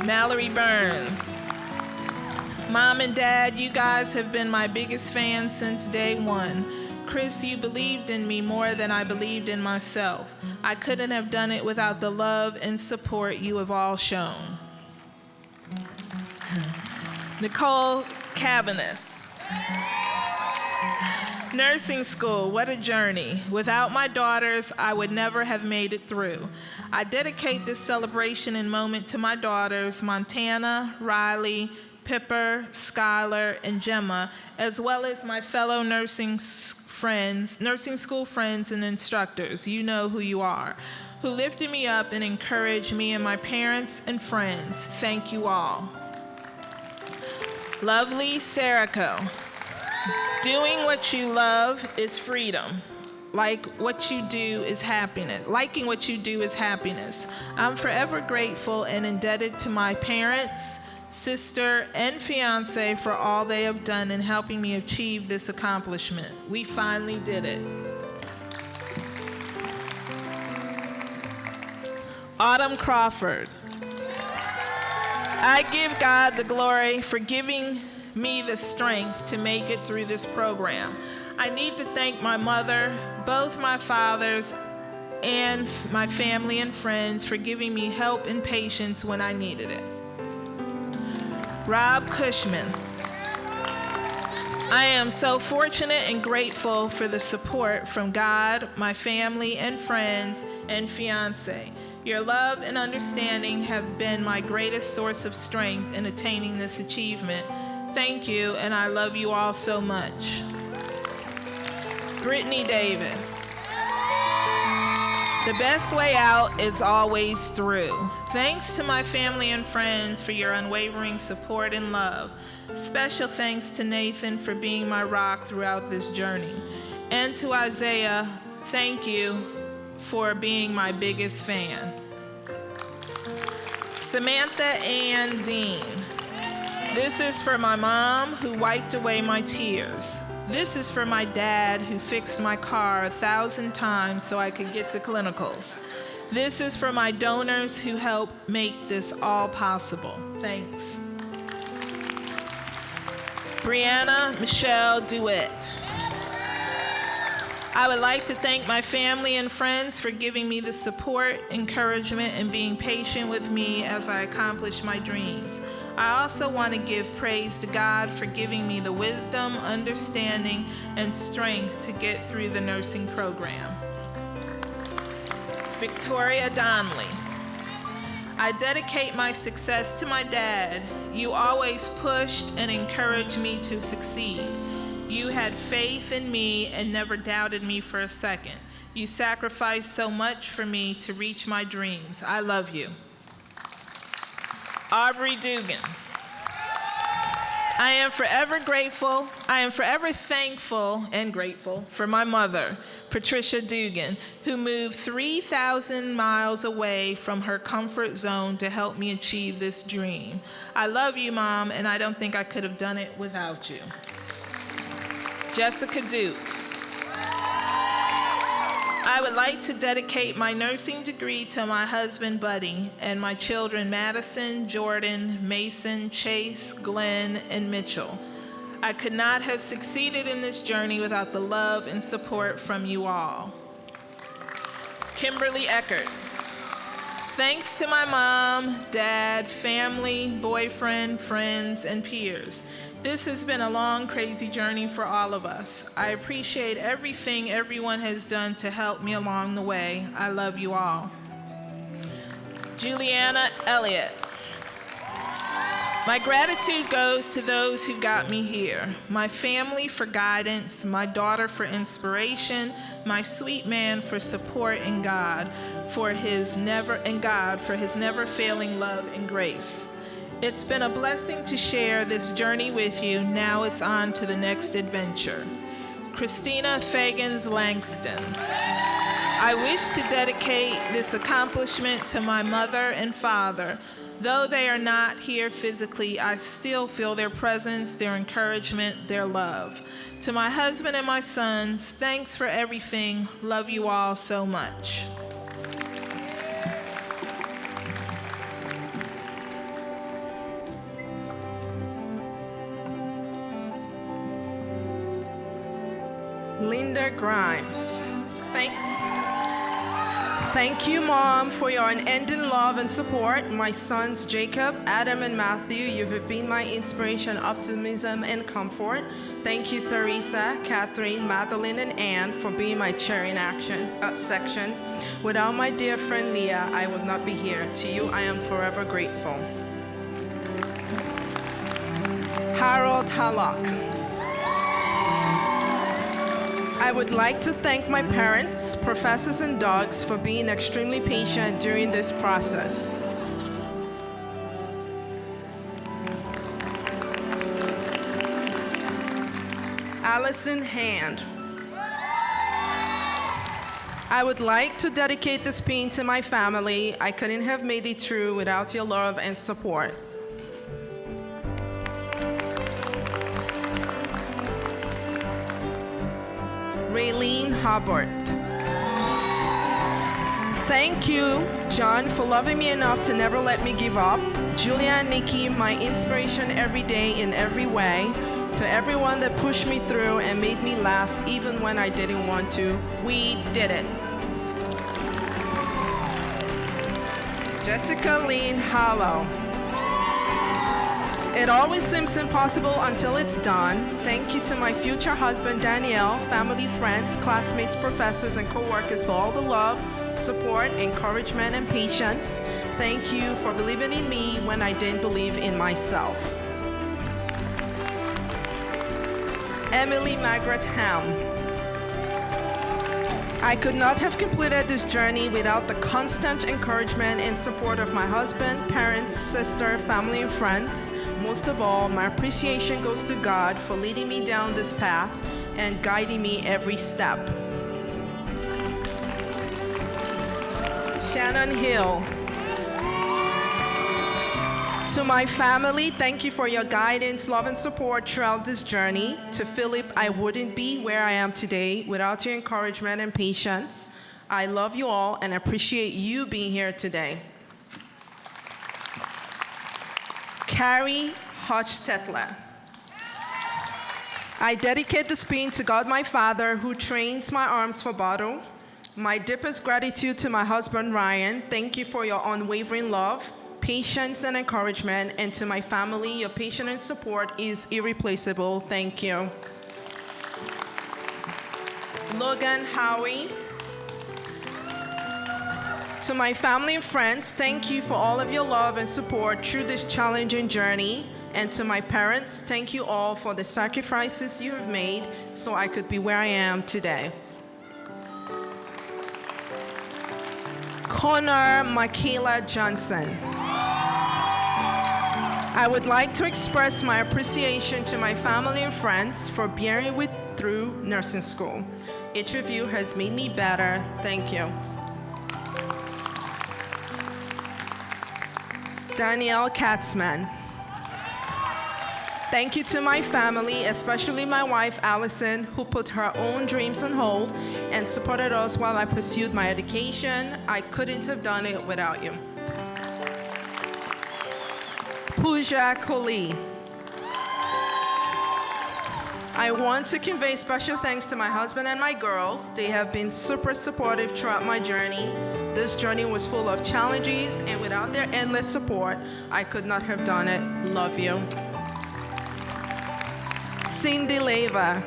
Speaker 6: Mallory Burns. Mom and Dad, you guys have been my biggest fans since day one. Chris, you believed in me more than I believed in myself. I couldn't have done it without the love and support you have all shown. Nicole Cabanis. Nursing school, what a journey. Without my daughters, I would never have made it through. I dedicate this celebration and moment to my daughters, Montana, Riley, Pipper, Skylar, and Gemma, as well as my fellow nursing school friends and instructors, you know who you are, who lifted me up and encouraged me and my parents and friends. Thank you all. Lovely Serico. Doing what you love is freedom. Liking what you do is happiness. I'm forever grateful and indebted to my parents, sister, and fiance for all they have done in helping me achieve this accomplishment. We finally did it. Autumn Crawford. I give God the glory for giving me the strength to make it through this program. I need to thank my mother, both my fathers, and my family and friends for giving me help and patience when I needed it. Rob Cushman. I am so fortunate and grateful for the support from God, my family and friends, and fiance. Your love and understanding have been my greatest source of strength in attaining this achievement. Thank you, and I love you all so much. Brittany Davis. The best way out is always through. Thanks to my family and friends for your unwavering support and love. Special thanks to Nathan for being my rock throughout this journey. And to Isaiah, thank you for being my biggest fan. Samantha Ann Dean. This is for my mom who wiped away my tears. This is for my dad who fixed my car 1,000 times so I could get to clinicals. This is for my donors who helped make this all possible. Thanks. Brianna Michelle DeWitt. I would like to thank my family and friends for giving me the support, encouragement, and being patient with me as I accomplish my dreams. I also want to give praise to God for giving me the wisdom, understanding, and strength to get through the nursing program. Victoria Donnelly. I dedicate my success to my dad. You always pushed and encouraged me to succeed. You had faith in me and never doubted me for a second. You sacrificed so much for me to reach my dreams. I love you. Aubrey Dugan. I am forever grateful. I am forever thankful and grateful for my mother, Patricia Dugan, who moved 3,000 miles away from her comfort zone to help me achieve this dream. I love you, Mom, and I don't think I could have done it without you. Jessica Duke. I would like to dedicate my nursing degree to my husband, Buddy, and my children, Madison, Jordan, Mason, Chase, Glenn, and Mitchell. I could not have succeeded in this journey without the love and support from you all. Kimberly Eckert. Thanks to my mom, dad, family, boyfriend, friends, and peers. This has been a long, crazy journey for all of us. I appreciate everything everyone has done to help me along the way. I love you all. Juliana Elliott. My gratitude goes to those who got me here. My family for guidance, my daughter for inspiration, my sweet man for support, and God for his never failing love and grace. It's been a blessing to share this journey with you. Now it's on to the next adventure. Christina Fagans Langston. I wish to dedicate this accomplishment to my mother and father. Though they are not here physically, I still feel their presence, their encouragement, their love. To my husband and my sons, thanks for everything. Love you all so much.
Speaker 9: Linda Grimes. Thank you, Mom, for your unending love and support. My sons, Jacob, Adam, and Matthew, you have been my inspiration, optimism, and comfort. Thank you, Teresa, Catherine, Madeline, and Anne, for being my chair in section. Without my dear friend Leah, I would not be here. To you, I am forever grateful. Harold Hallock. I would like to thank my parents, professors, and dogs for being extremely patient during this process. Allison Hand. I would like to dedicate this painting to my family. I couldn't have made it through without your love and support. Raylene Hubbard. Thank you, John, for loving me enough to never let me give up. Julia and Nikki, my inspiration every day in every way. To everyone that pushed me through and made me laugh even when I didn't want to. We did it. Jessica Lynn Hallow. It always seems impossible until it's done. Thank you to my future husband, Danielle, family, friends, classmates, professors, and co-workers for all the love, support, encouragement, and patience. Thank you for believing in me when I didn't believe in myself. Emily Margaret Ham. I could not have completed this journey without the constant encouragement and support of my husband, parents, sister, family, and friends. Most of all, my appreciation goes to God for leading me down this path and guiding me every step. Shannon Hill. To my family, thank you for your guidance, love, and support throughout this journey. To Philip, I wouldn't be where I am today without your encouragement and patience. I love you all and appreciate you being here today. Carrie Hochstetler. I dedicate this pain to God my Father, who trains my arms for battle. My deepest gratitude to my husband, Ryan. Thank you for your unwavering love, patience, and encouragement. And to my family, your patience and support is irreplaceable. Thank you. Logan, Howie. To my family and friends, thank you for all of your love and support through this challenging journey. And to my parents, thank you all for the sacrifices you have made so I could be where I am today. Connor Michaela Johnson. I would like to express my appreciation to my family and friends for bearing with through nursing school. Each of you has made me better. Thank you. Danielle Katzman. Thank you to my family, especially my wife, Allison, who put her own dreams on hold and supported us while I pursued my education. I couldn't have done it without you. Pooja Kohli. I want to convey special thanks to my husband and my girls. They have been super supportive throughout my journey. This journey was full of challenges, and without their endless support, I could not have done it. Love you. Cindy Leva.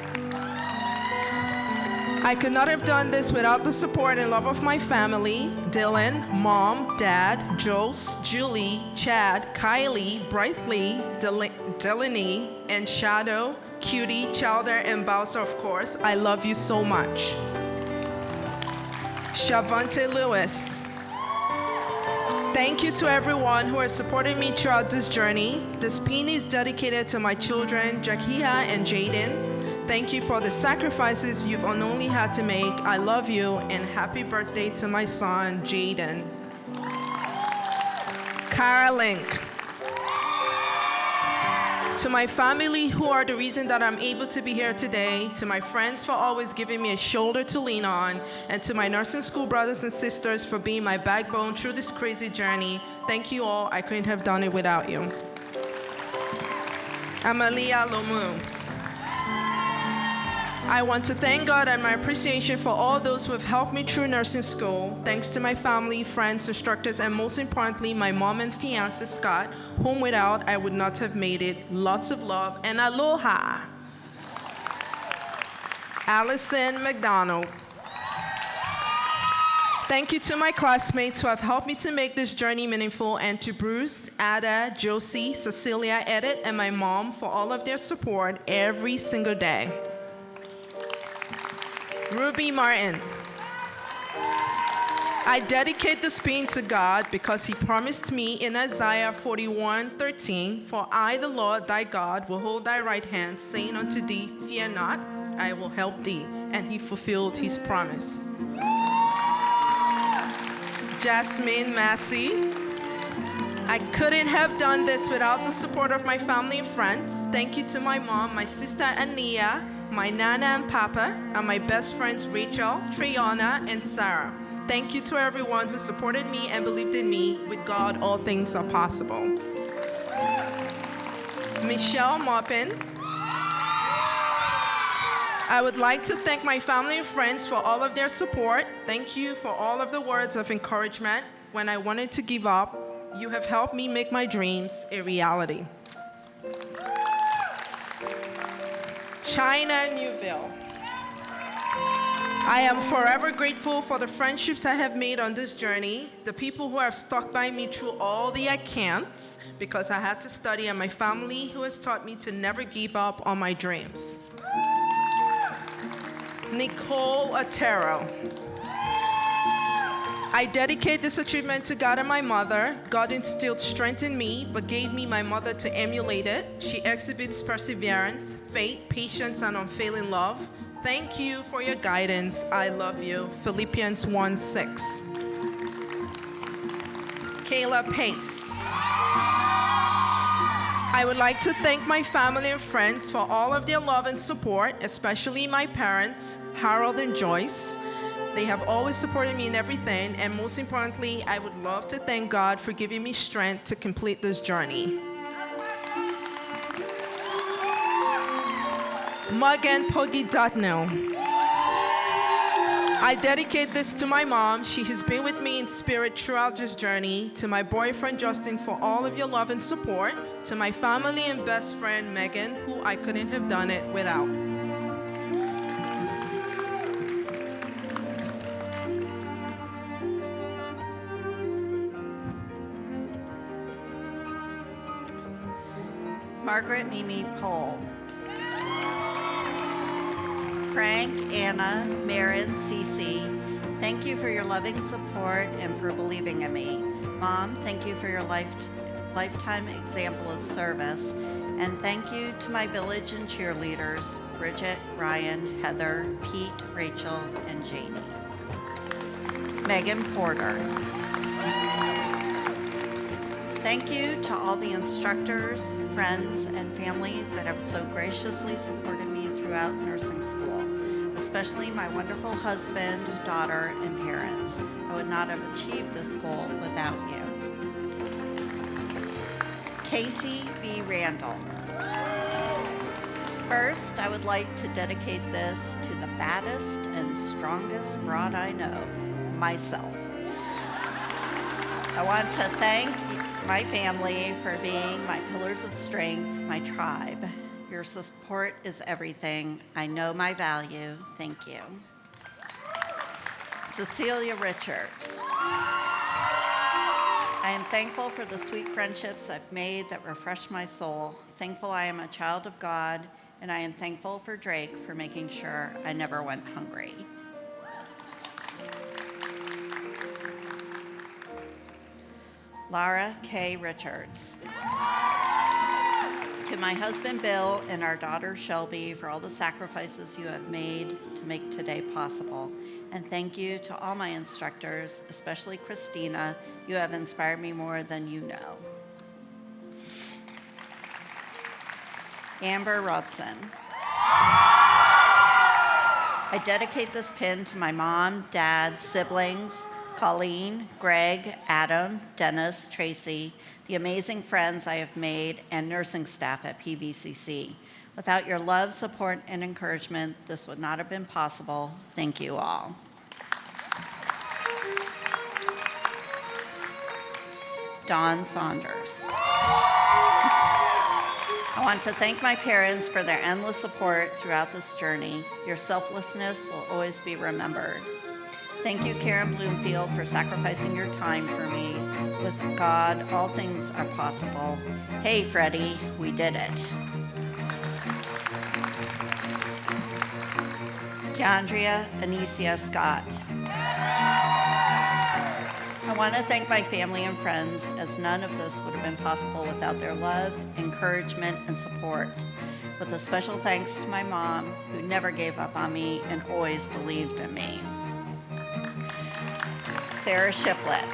Speaker 9: I could not have done this without the support and love of my family, Dylan, Mom, Dad, Jose, Julie, Chad, Kylie, Brightly, Delaney, and Shadow, Cutie, Chowder, and Bowser, of course. I love you so much. Shavante Lewis. Thank you to everyone who has supported me throughout this journey. This pin is dedicated to my children, Jakia and Jaden. Thank you for the sacrifices you've only had to make. I love you, and happy birthday to my son, Jaden. Kara Link. To my family, who are the reason that I'm able to be here today, to my friends for always giving me a shoulder to lean on, and to my nursing school brothers and sisters for being my backbone through this crazy journey, thank you all. I couldn't have done it without you. Amalia Lomu. I want to thank God and my appreciation for all those who have helped me through nursing school. Thanks to my family, friends, instructors, and most importantly, my mom and fiancé, Scott, whom without I would not have made it. Lots of love and aloha. Allison McDonald. Thank you to my classmates who have helped me to make this journey meaningful, and to Bruce, Ada, Josie, Cecilia, Edith, and my mom for all of their support every single day. Ruby Martin. I dedicate this pain to God because he promised me in Isaiah 41:13, "For I, the Lord thy God, will hold thy right hand, saying unto thee, fear not, I will help thee." And he fulfilled his promise. Jasmine Massey. I couldn't have done this without the support of my family and friends. Thank you to my mom, my sister Ania, my Nana and Papa, and my best friends Rachel, Triana, and Sarah. Thank you to everyone who supported me and believed in me. With God, all things are possible. Michelle Maupin. I would like to thank my family and friends for all of their support. Thank you for all of the words of encouragement when I wanted to give up. You have helped me make my dreams a reality. China Newville. I am forever grateful for the friendships I have made on this journey, the people who have stuck by me through all the I can'ts because I had to study, and my family who has taught me to never give up on my dreams. Nicole Otero. I dedicate this achievement to God and my mother. God instilled strength in me, but gave me my mother to emulate it. She exhibits perseverance, faith, patience, and unfailing love. Thank you for your guidance. I love you. Philippians 1:6. Kayla Pace. I would like to thank my family and friends for all of their love and support, especially my parents, Harold and Joyce. They have always supported me in everything, and most importantly, I would love to thank God for giving me strength to complete this journey. Morgan Poggy Dartnell. I dedicate this to my mom. She has been with me in spirit throughout this journey. To my boyfriend, Justin, for all of your love and support. To my family and best friend, Megan, who I couldn't have done it without.
Speaker 10: Margaret Mimi Pohl. Frank, Anna, Marin, Cece, thank you for your loving support and for believing in me. Mom, thank you for your lifetime example of service. And thank you to my village and cheerleaders, Bridget, Ryan, Heather, Pete, Rachel, and Janie. Megan Porter. Thank you to all the instructors, friends, and family that have so graciously supported me throughout nursing school, especially my wonderful husband, daughter, and parents. I would not have achieved this goal without you. Casey B. Randall. First, I would like to dedicate this to the baddest and strongest broad I know, myself. I want to thank my family for being my pillars of strength, my tribe. Your support is everything. I know my value. Thank you. Cecilia Richards. I am thankful for the sweet friendships I've made that refresh my soul. Thankful I am a child of God, and I am thankful for Drake for making sure I never went hungry. Lara K. Richards. To my husband Bill and our daughter Shelby for all the sacrifices you have made to make today possible. And thank you to all my instructors, especially Christina. You have inspired me more than you know. Amber Robson. I dedicate this pin to my mom, dad, siblings, Colleen, Greg, Adam, Dennis, Tracy, the amazing friends I have made, and nursing staff at PVCC. Without your love, support, and encouragement, this would not have been possible. Thank you all. Dawn Saunders. I want to thank my parents for their endless support throughout this journey. Your selflessness will always be remembered. Thank you, Karen Bloomfield, for sacrificing your time for me. With God, all things are possible. Hey, Freddie, we did it. Keandria Anicia Scott. I want to thank my family and friends, as none of this would have been possible without their love, encouragement, and support. With a special thanks to my mom, who never gave up on me and always believed in me. Sarah Shiplet.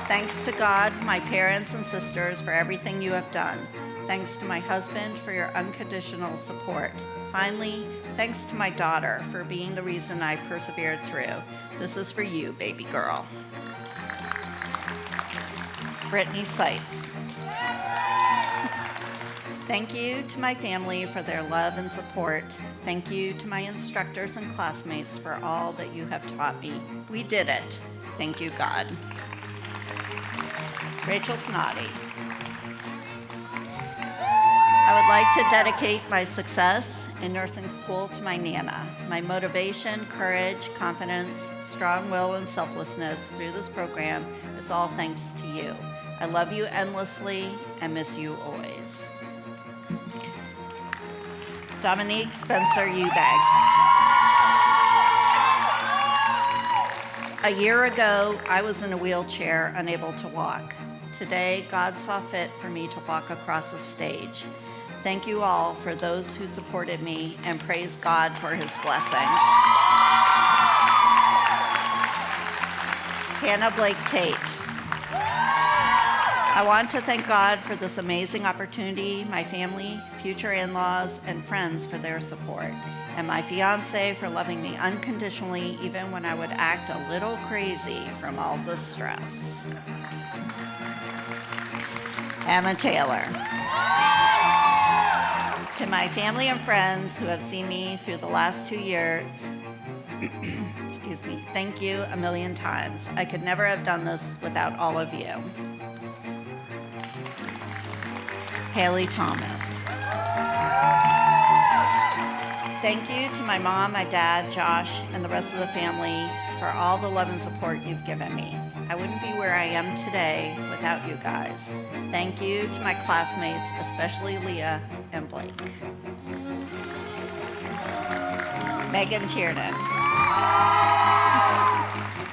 Speaker 10: Thanks to God, my parents and sisters for everything you have done. Thanks to my husband for your unconditional support. Finally, thanks to my daughter for being the reason I persevered through. This is for you, baby girl. Brittany Seitz. Thank you to my family for their love and support. Thank you to my instructors and classmates for all that you have taught me. We did it. Thank you, God. Rachel Snoddy. I would like to dedicate my success in nursing school to my Nana. My motivation, courage, confidence, strong will, and selflessness through this program is all thanks to you. I love you endlessly and miss you always. Dominique Spencer Eubanks. A year ago, I was in a wheelchair, unable to walk. Today, God saw fit for me to walk across the stage. Thank you all for those who supported me, and praise God for his blessings. Hannah Blake Tate. I want to thank God for this amazing opportunity, my family, future in-laws, and friends for their support, and my fiance for loving me unconditionally even when I would act a little crazy from all the stress. Emma Taylor. To my family and friends who have seen me through the last 2 years, excuse me, thank you a million times. I could never have done this without all of you. Haley Thomas. Thank you to my mom, my dad, Josh, and the rest of the family for all the love and support you've given me. I wouldn't be where I am today without you guys. Thank you to my classmates, especially Leah and Blake. Megan Tiernan.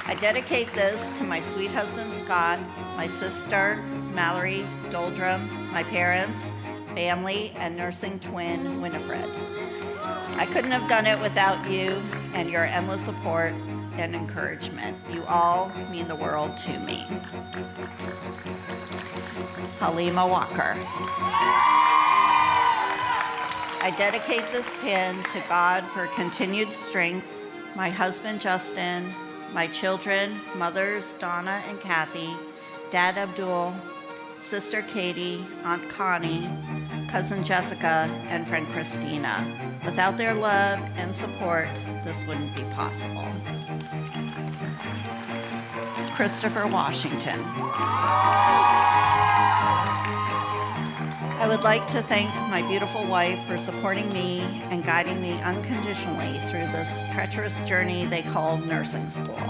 Speaker 10: I dedicate this to my sweet husband, Scott, my sister, Mallory Doldrum, my parents, family, and nursing twin, Winifred. I couldn't have done it without you and your endless support and encouragement. You all mean the world to me. Halima Walker. I dedicate this pin to God for continued strength, my husband Justin, my children, mothers Donna and Kathy, Dad Abdul, Sister Katie, Aunt Connie, Cousin Jessica, and friend Christina. Without their love and support, this wouldn't be possible. Christopher Washington. I would like to thank my beautiful wife for supporting me and guiding me unconditionally through this treacherous journey they call nursing school.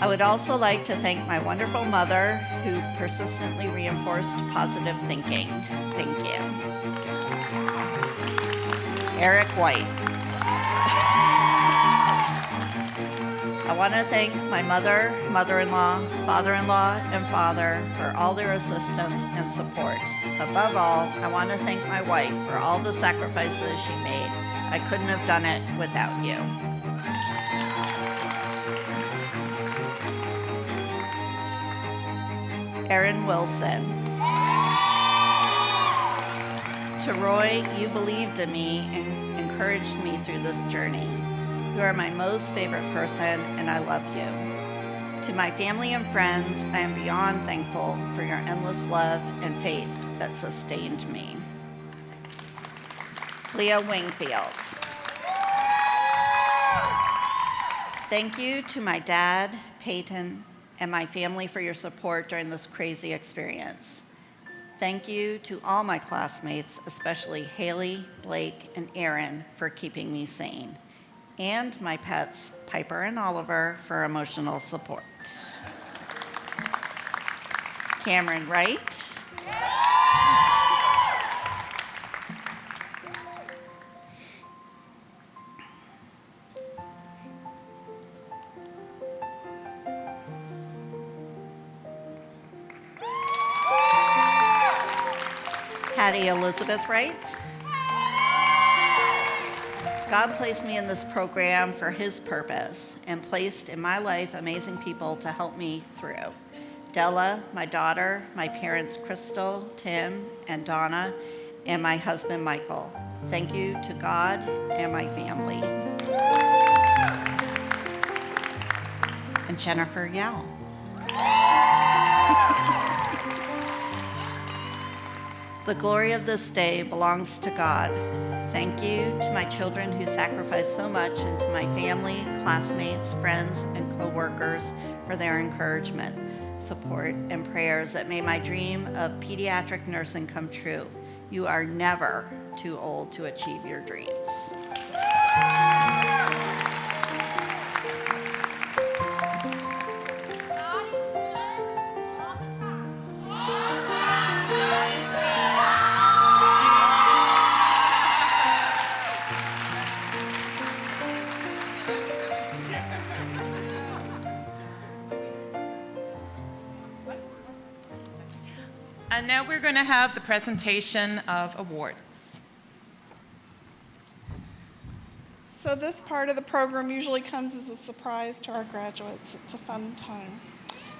Speaker 10: I would also like to thank my wonderful mother who persistently reinforced positive thinking. Thank you. Eric White. I want to thank my mother, mother-in-law, father-in-law, and father for all their assistance and support. Above all, I want to thank my wife for all the sacrifices she made. I couldn't have done it without you. Erin Wilson. To Roy, you believed in me and encouraged me through this journey. You are my most favorite person, and I love you. To my family and friends, I am beyond thankful for your endless love and faith that sustained me. Leah Wingfield. Thank you to my dad, Peyton, and my family for your support during this crazy experience. Thank you to all my classmates, especially Haley, Blake, and Aaron, for keeping me sane. And my pets, Piper and Oliver, for emotional support. Cameron Wright. Hattie Elizabeth Wright. God placed me in this program for his purpose and placed in my life amazing people to help me through. Della, my daughter, my parents Crystal, Tim, and Donna, and my husband Michael. Thank you to God and my family. And Jennifer Yao. The glory of this day belongs to God. Thank you to my children who sacrificed so much, and to my family, classmates, friends, and co-workers for their encouragement, support, and prayers that made my dream of pediatric nursing come true. You are never too old to achieve your dreams.
Speaker 1: And now we're going to have the presentation of awards.
Speaker 11: So this part of the program usually comes as a surprise to our graduates. It's a fun time.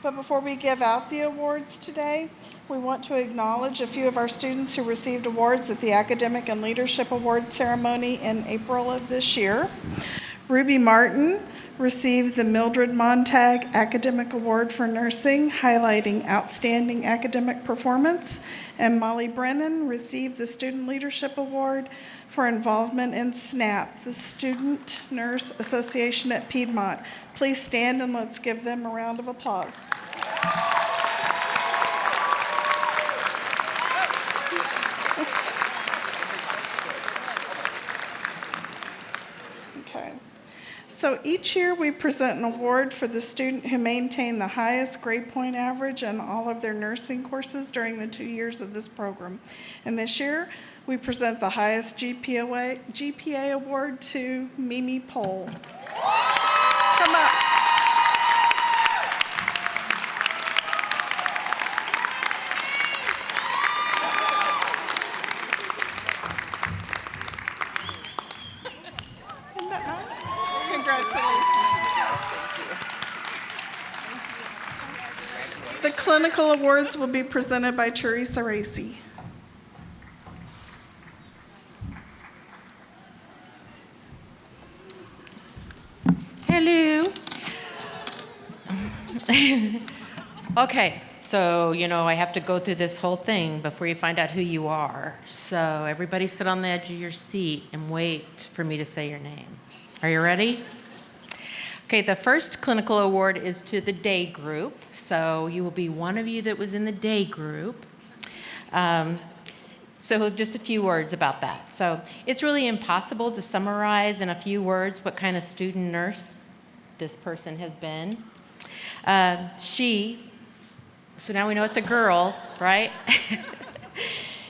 Speaker 11: But before we give out the awards today, we want to acknowledge a few of our students who received awards at the Academic and Leadership Awards ceremony in April of this year. Ruby Martin received the Mildred Montag Academic Award for Nursing, highlighting outstanding academic performance. And Molly Brennan received the Student Leadership Award for involvement in SNAP, the Student Nurse Association at Piedmont. Please stand and let's give them a round of applause. Okay. So each year we present an award for the student who maintained the highest grade point average in all of their nursing courses during the 2 years of this program. And this year we present the highest GPA award to Mimi Pohl. Come up. Isn't that nice? Congratulations. The clinical awards will be presented by Teresa Racy.
Speaker 12: Hello. Okay, so I have to go through this whole thing before you find out who you are. So everybody sit on the edge of your seat and wait for me to say your name. Are you ready? Okay, the first clinical award is to the day group. So you will be one of you that was in the day group. So just a few words about that. So it's really impossible to summarize in a few words what kind of student nurse this person has been. So now we know it's a girl, right?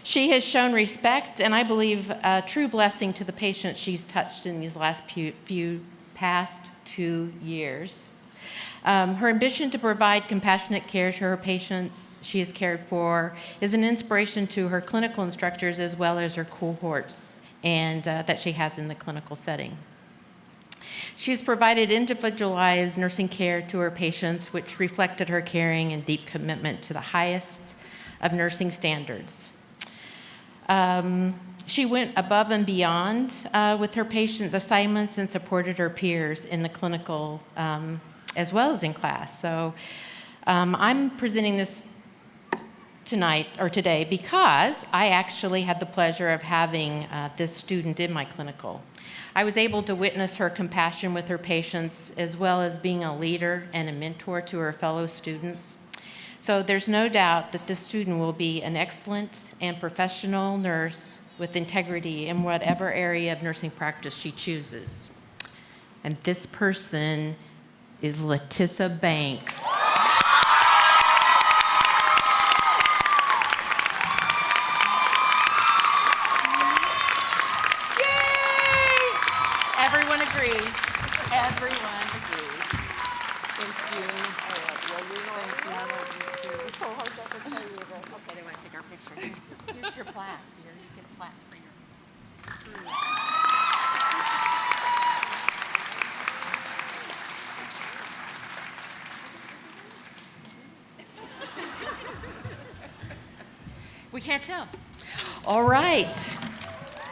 Speaker 12: She has shown respect and I believe a true blessing to the patients she's touched in these last past 2 years. Her ambition to provide compassionate care to her patients she has cared for is an inspiration to her clinical instructors as well as her cohorts and that she has in the clinical setting. She has provided individualized nursing care to her patients, which reflected her caring and deep commitment to the highest of nursing standards. She went above and beyond with her patients' assignments and supported her peers in the clinical as well as in class. So I'm presenting this today because I actually had the pleasure of having this student in my clinical. I was able to witness her compassion with her patients as well as being a leader and a mentor to her fellow students. So there's no doubt that this student will be an excellent and professional nurse with integrity in whatever area of nursing practice she chooses. And this person is Letissa Banks. Everyone agrees. Everyone agrees. Thank you. Okay, they want to take our picture. Here's your plaque, dear. You get a plaque for your crew. We can't tell. All right.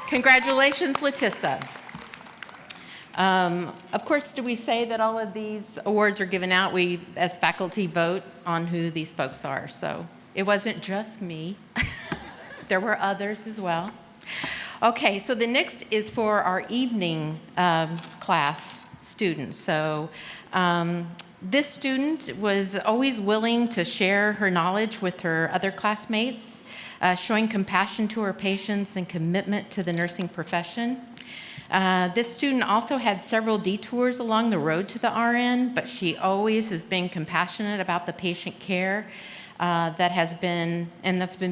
Speaker 12: Congratulations, Letissa. Of course, do we say that all of these awards are given out? We, as faculty, vote on who these folks are. So it wasn't just me. There were others as well. Okay, so the next is for our evening class students. So this student was always willing to share her knowledge with her other classmates, showing compassion to her patients and commitment to the nursing profession. This student also had several detours along the road to the RN, but she always has been compassionate about the patient care that's been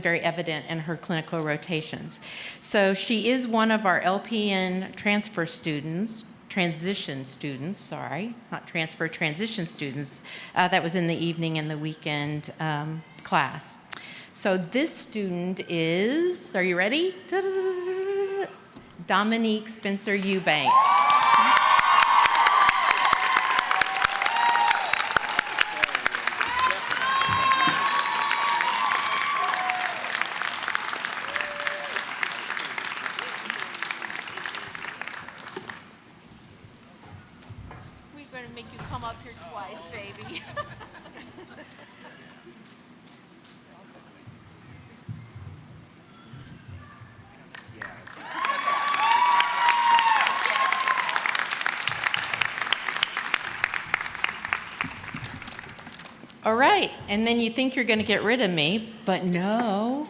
Speaker 12: very evident in her clinical rotations. So she is one of our LPN transition students, that was in the evening and the weekend class. So this student is, are you ready? Dominique Spencer Eubanks. We're going to make up here twice, baby. All right, and then you think you're going to get rid of me, but no,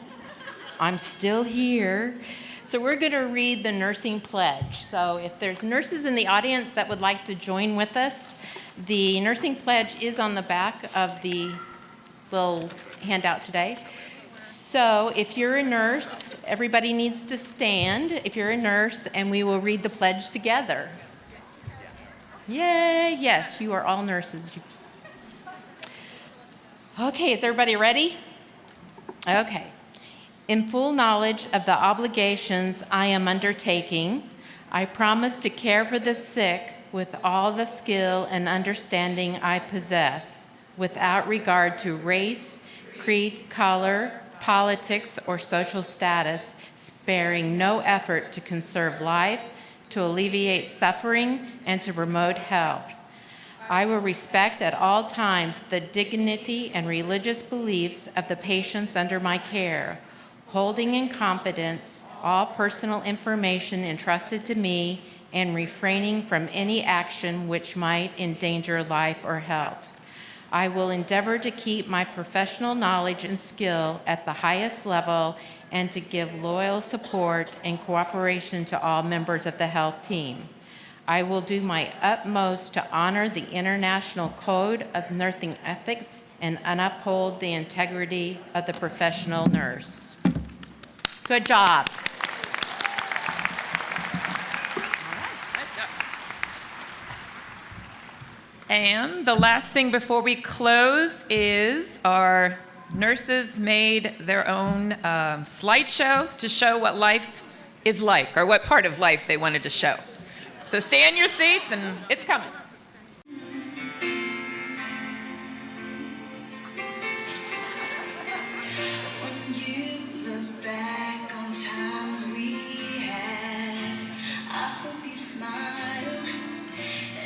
Speaker 12: I'm still here. So we're going to read the nursing pledge. So if there's nurses in the audience that would like to join with us, the nursing pledge is on the back of the little handout today. So if you're a nurse, everybody needs to stand if you're a nurse, and we will read the pledge together. Yay, yes, you are all nurses. Okay, is everybody ready? Okay. In full knowledge of the obligations I am undertaking, I promise to care for the sick with all the skill and understanding I possess, without regard to race, creed, color, politics, or social status, sparing no effort to conserve life, to alleviate suffering, and to promote health. I will respect at all times the dignity and religious beliefs of the patients under my care, holding in confidence all personal information entrusted to me and refraining from any action which might endanger life or health. I will endeavor to keep my professional knowledge and skill at the highest level and to give loyal support and cooperation to all members of the health team. I will do my utmost to honor the International Code of Nursing Ethics and uphold the integrity of the professional nurse. Good job.
Speaker 1: And the last thing before we close is our nurses made their own slideshow to show what life is like, or what part of life they wanted to show. So stay in your seats, and it's coming.
Speaker 13: When you look back on times we had, I hope you smile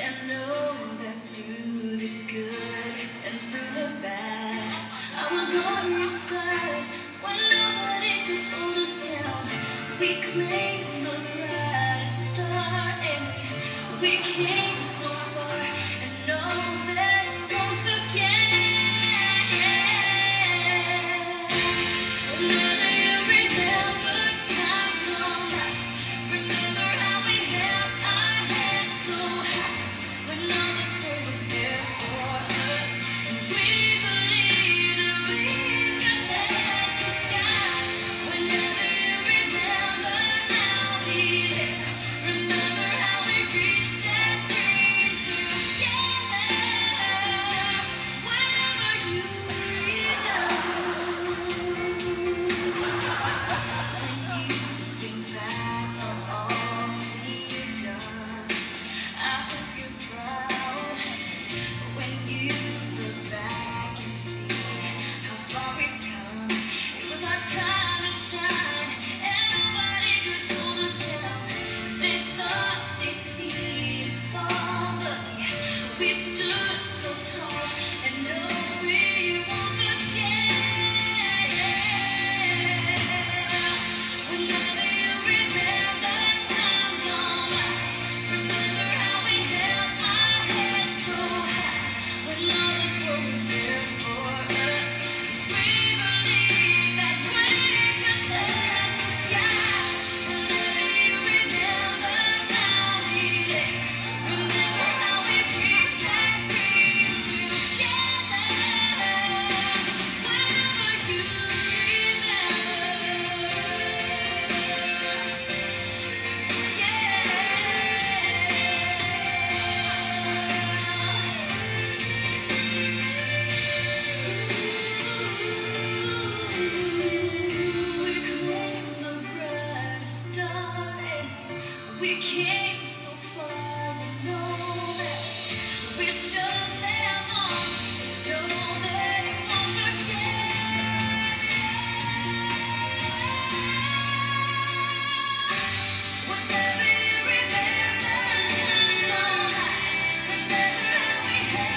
Speaker 13: and know that through the good and through the bad, I was on your side when nobody could hold us down. We claimed the brightest star and we came so far, and know that we won't forget. Whenever you remember times all right, remember how we held our heads so high when all this world was there for us. We believed that we could touch the sky. Whenever you remember how we there, remember how we reached that dream together. Whenever you think back on all we've done, I hope you're proud. When you look back and see how far we've come, it was our time to shine, and nobody could hold us down. They thought they'd see us fall, but we stood so tall, and no, we won't forget. Whenever you remember times all right, remember how we held our heads so high when all this world was there for us. We believed that we could touch the sky. Whenever you remember how we there, remember how we reached that dream together. Whenever you we claimed the brightest star and we came so far, you know that we showed them all, you know they won't forget. Whenever you remember times all right, remember how we had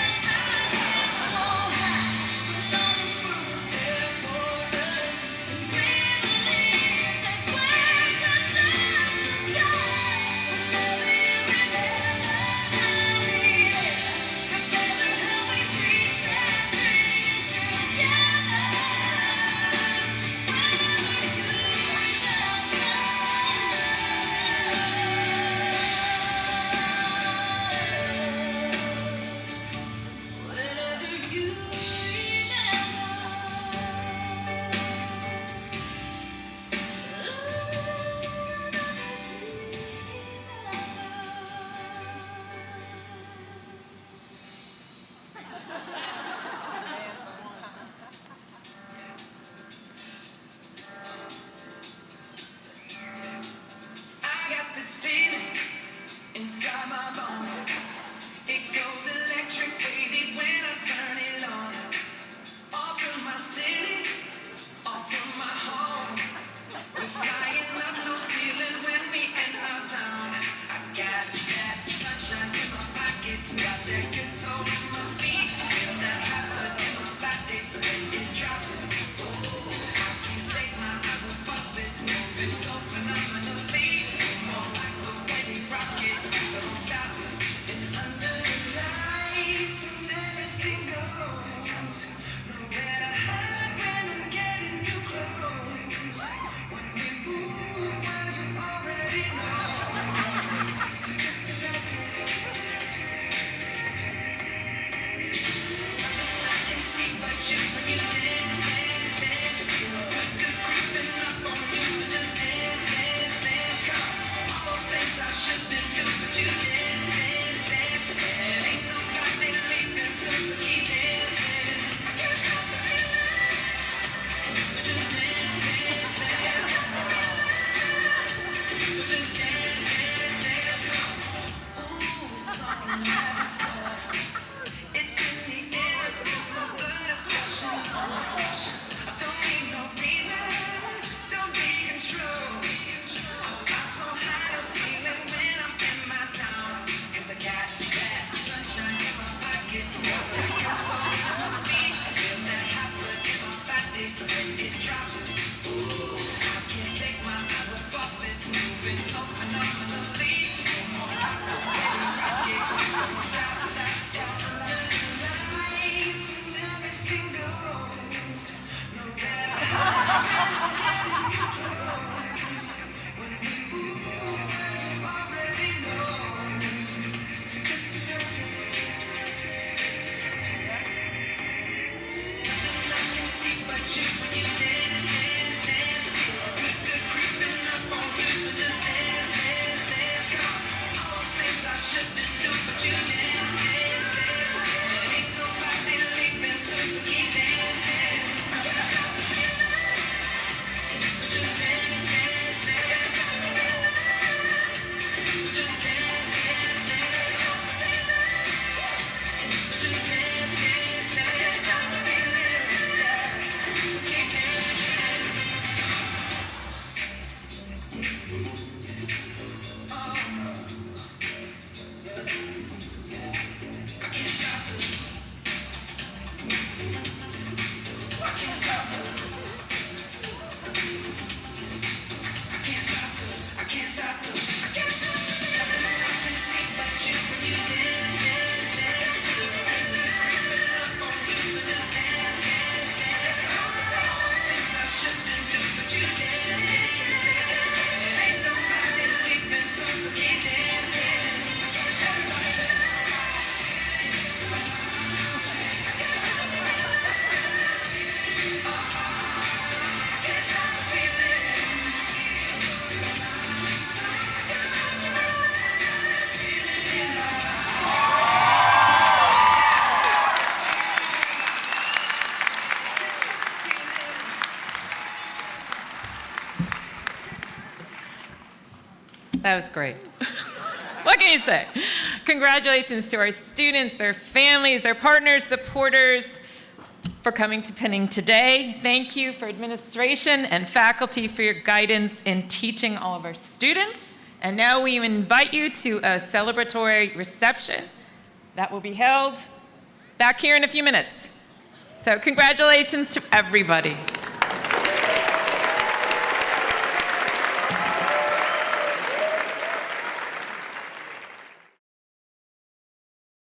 Speaker 1: That was great. What can you say? Congratulations to our students, their families, their partners, supporters for coming to Pinning today. Thank you for administration and faculty for your guidance in teaching all of our students. And now we invite you to a celebratory reception that will be held back here in a few minutes. So congratulations to everybody.